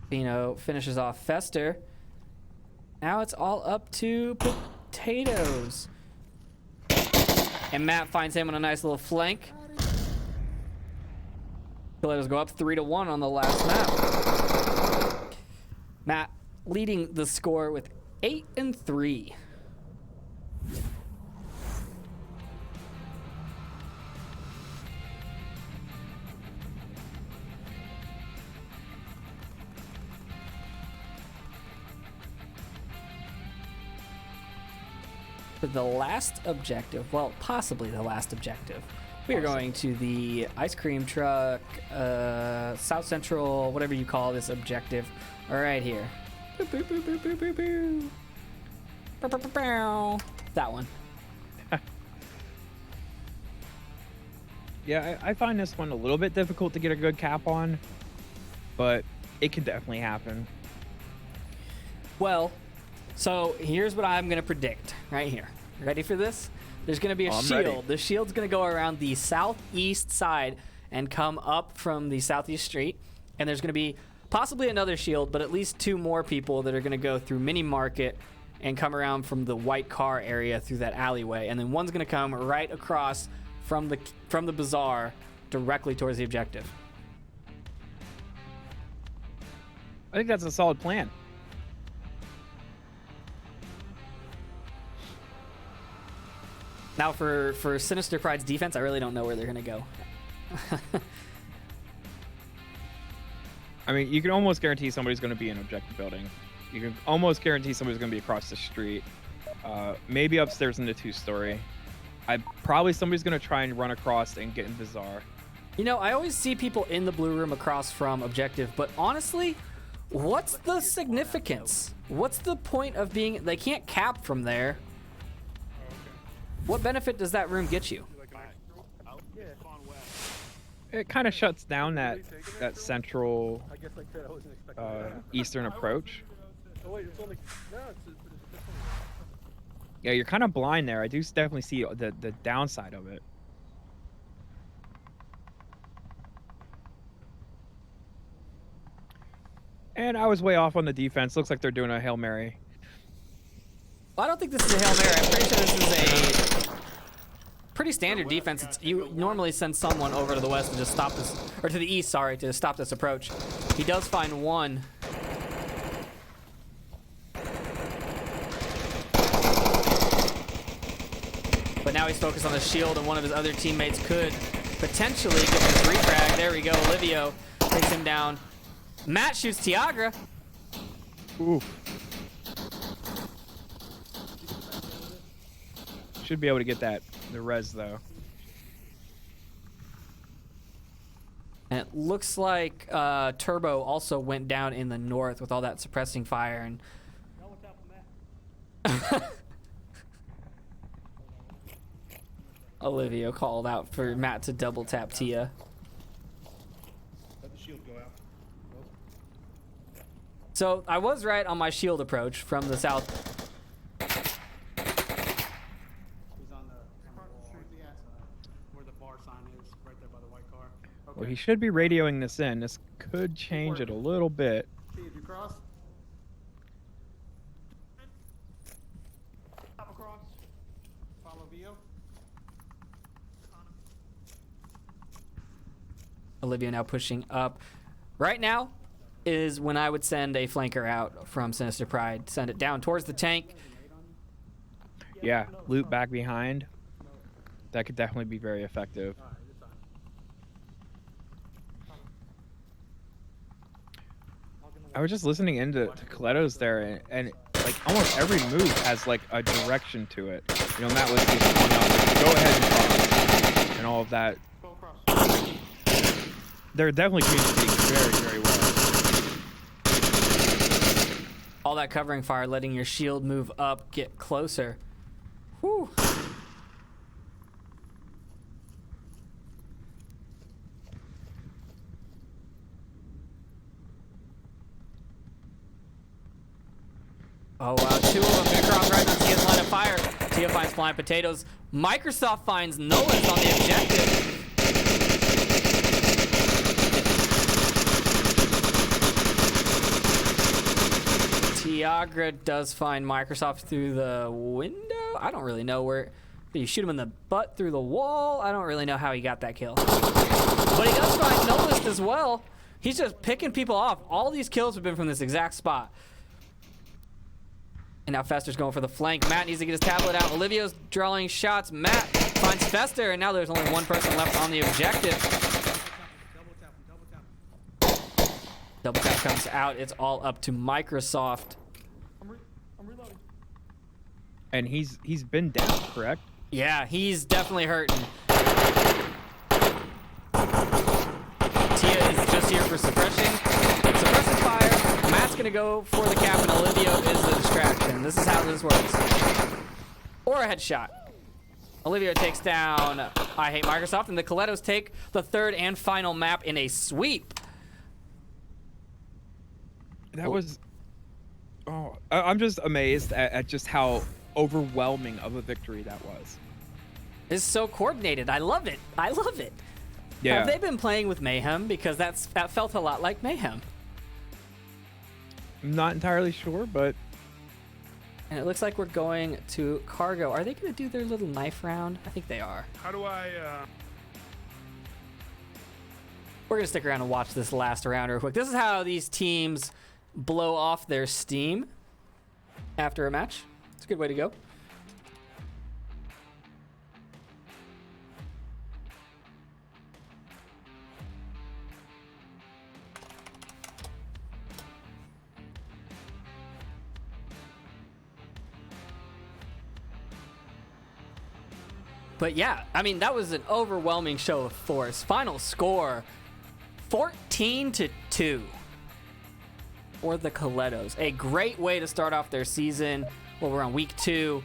Pino finishes off Fester. Now it's all up to Potatoes. And Matt finds him on a nice little flank. Killettos go up 3-1 on the last map. Matt leading the score with 8-3. For the last objective, well, possibly the last objective, we are going to the ice cream truck, South Central, whatever you call this objective, right here. Boop, boop, boop, boop, boop, boop, boop. Bow, bow, bow, bow. That one. Yeah, I find this one a little bit difficult to get a good cap on, but it can definitely happen. Well, so here's what I'm going to predict right here. Ready for this? There's going to be a I'm shield. ready. The shield's going to go around the southeast side and come up from the southeast street. And there's going to be possibly another shield, but at least 2 more people that are going to go through Mini Market and come around from the white car area through that alleyway. And then one's going to come right across from the bazaar directly towards the objective. I think that's a solid plan. Now for Sinister Pride's defense, I really don't know where they're going to go. I mean, you can almost guarantee somebody's going to be in objective building. You can almost guarantee somebody's going to be across the street. Maybe upstairs in the 2-story. Probably somebody's going to try and run across and get in Bazaar. You know, I always see people in the blue room across from objective, but honestly, what's the significance? What's the point of being... They can't cap from there. Oh, okay. What benefit does that room get you? Like an extra? It kind of shuts down that central I guess I could. I wasn't expecting that. eastern approach. Oh wait, it's only. No, it's Yeah, you're kind of blind there. I do definitely see the downside of it. And I was way off on the defense. Looks like they're doing a Hail Mary. Well, I don't think this is a Hail Mary. I'm pretty sure this is a pretty standard defense. You normally send someone over to the west to just stop this, or to the east, sorry, to stop this approach. He does find one. But now he's focused on the shield, and one of his other teammates could potentially get this refrag. There we go. Olivio takes him down. Matt shoots Tiagra. Ooh. Should be able to get the res though. And it looks like Turbo also went down in the north with all that suppressing fire. And Olivia called out for Matt to double tap Tia. Let the shield go out. So I was right on my shield approach from the south. He's on the wall where the bar sign is, right there by the white car. Okay. Well, he should be radioing this in. This could change it a little bit. See if you cross. Hop across. Follow Vio. Olivia now pushing up. Right now is when I would send a flanker out from Sinister Pride. Send it down towards the tank. Yeah, loop back behind. That could definitely be very effective. Alright, you're fine. I was just listening into Killettos there, and like almost every move has like a direction to it. You know, Matt was just calling out, like, go ahead and cross, and all of that. Go across. They're definitely communicating very, very well. All that covering fire, letting your shield move up, get closer. Whew. Oh, wow. 2 of them gonna cross right on Tia's line of fire. Tia finds flying potatoes. Microsoft finds Nolan's on the objective. Tiagra does find Microsoft through the window. I don't really know where. Did you shoot him in the butt through the wall? I don't really know how he got that kill. But he does find Noelist as well. He's just picking people off. All these kills have been from this exact spot. And now Fester's going for the flank. Matt needs to get his tablet out. Olivia's drawing shots. Matt finds Fester, and now there's only one person left on the objective. Double tap comes out. It's all up to Microsoft. I'm reloading. And he's been down, correct? Yeah, he's definitely hurting. Tia is just here for suppressing fire. Matt's gonna go for the cap, and Olivia is the distraction. This is how this works. Or a headshot. Olivia takes down I Hate Microsoft, and the Killettos take the third and final map in a sweep. That was. Oh, I'm just amazed at just how overwhelming of a victory that was. It's so coordinated. I love it. I love it. Yeah. Have they been playing with Mayhem? Because that felt a lot like Mayhem. I'm not entirely sure, but And it looks like we're going to Cargo. Are they going to do their little knife round? I think they are. How do I, We're going to stick around and watch this last round real quick. This is how these teams blow off their steam after a match. It's a good way to go. But yeah, I mean, that was an overwhelming show of force. Final score, 14-2 for the Killettos. A great way to start off their season. Well, we're on week 2.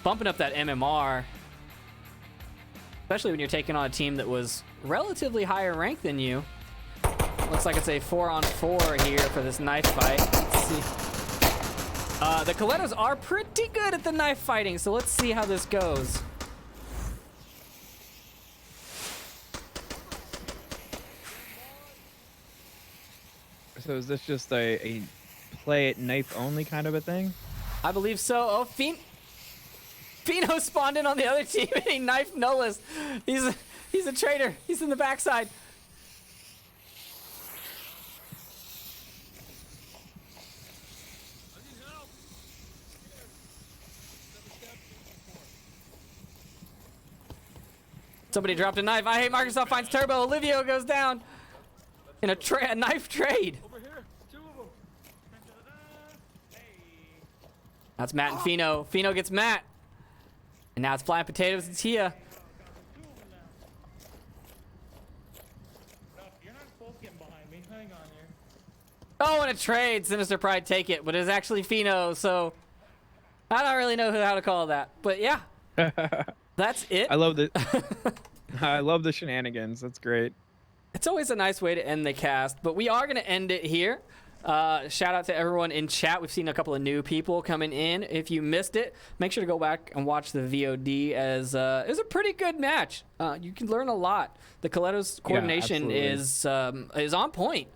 Bumping up that MMR. Especially when you're taking on a team that was relatively higher ranked than you. Looks like it's a 4-on-4 here for this knife fight. Let's see. The Killettos are pretty good at the knife fighting, so let's see how this goes. so is this just a play it knife only kind of a thing? I believe so. Oh, Fino spawned in on the other team and he knifed Nolas. He's a traitor. He's in the backside. Somebody dropped a knife. I Hate Microsoft finds Turbo. Olivio goes down in a knife trade. Over here. 2 of them. That's Matt and Fino. Fino gets Matt. And now it's Flying Potatoes and Tia. No, you're not both getting behind me. Hang on here. Oh, and a trade. Sinister Pride take it, but it's actually Fino, so I don't really know how to call that, but yeah, that's it. I love the I love the shenanigans. That's great. It's always a nice way to end the cast, but we are going to end it here. Shout out to everyone in chat. We've seen a couple of new people coming in. If you missed it, make sure to go back and watch the VOD, as it was a pretty good match. You can learn a lot. The Killettos coordination is on point.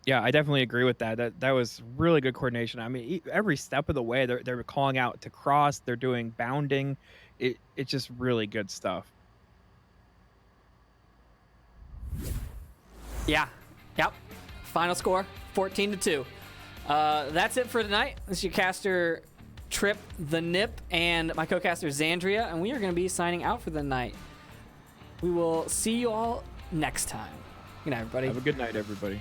Yeah, I definitely agree with that. That was really good coordination. I mean, every step of the way, they're calling out to cross. They're doing bounding. It's just really good stuff. Yeah. Yep. Final score 14-2. That's it for tonight. This is your caster Trip the Nip and my co-caster Xandria, and we are going to be signing out for the night. We will see you all next time. Good night, everybody. Have a good night, everybody.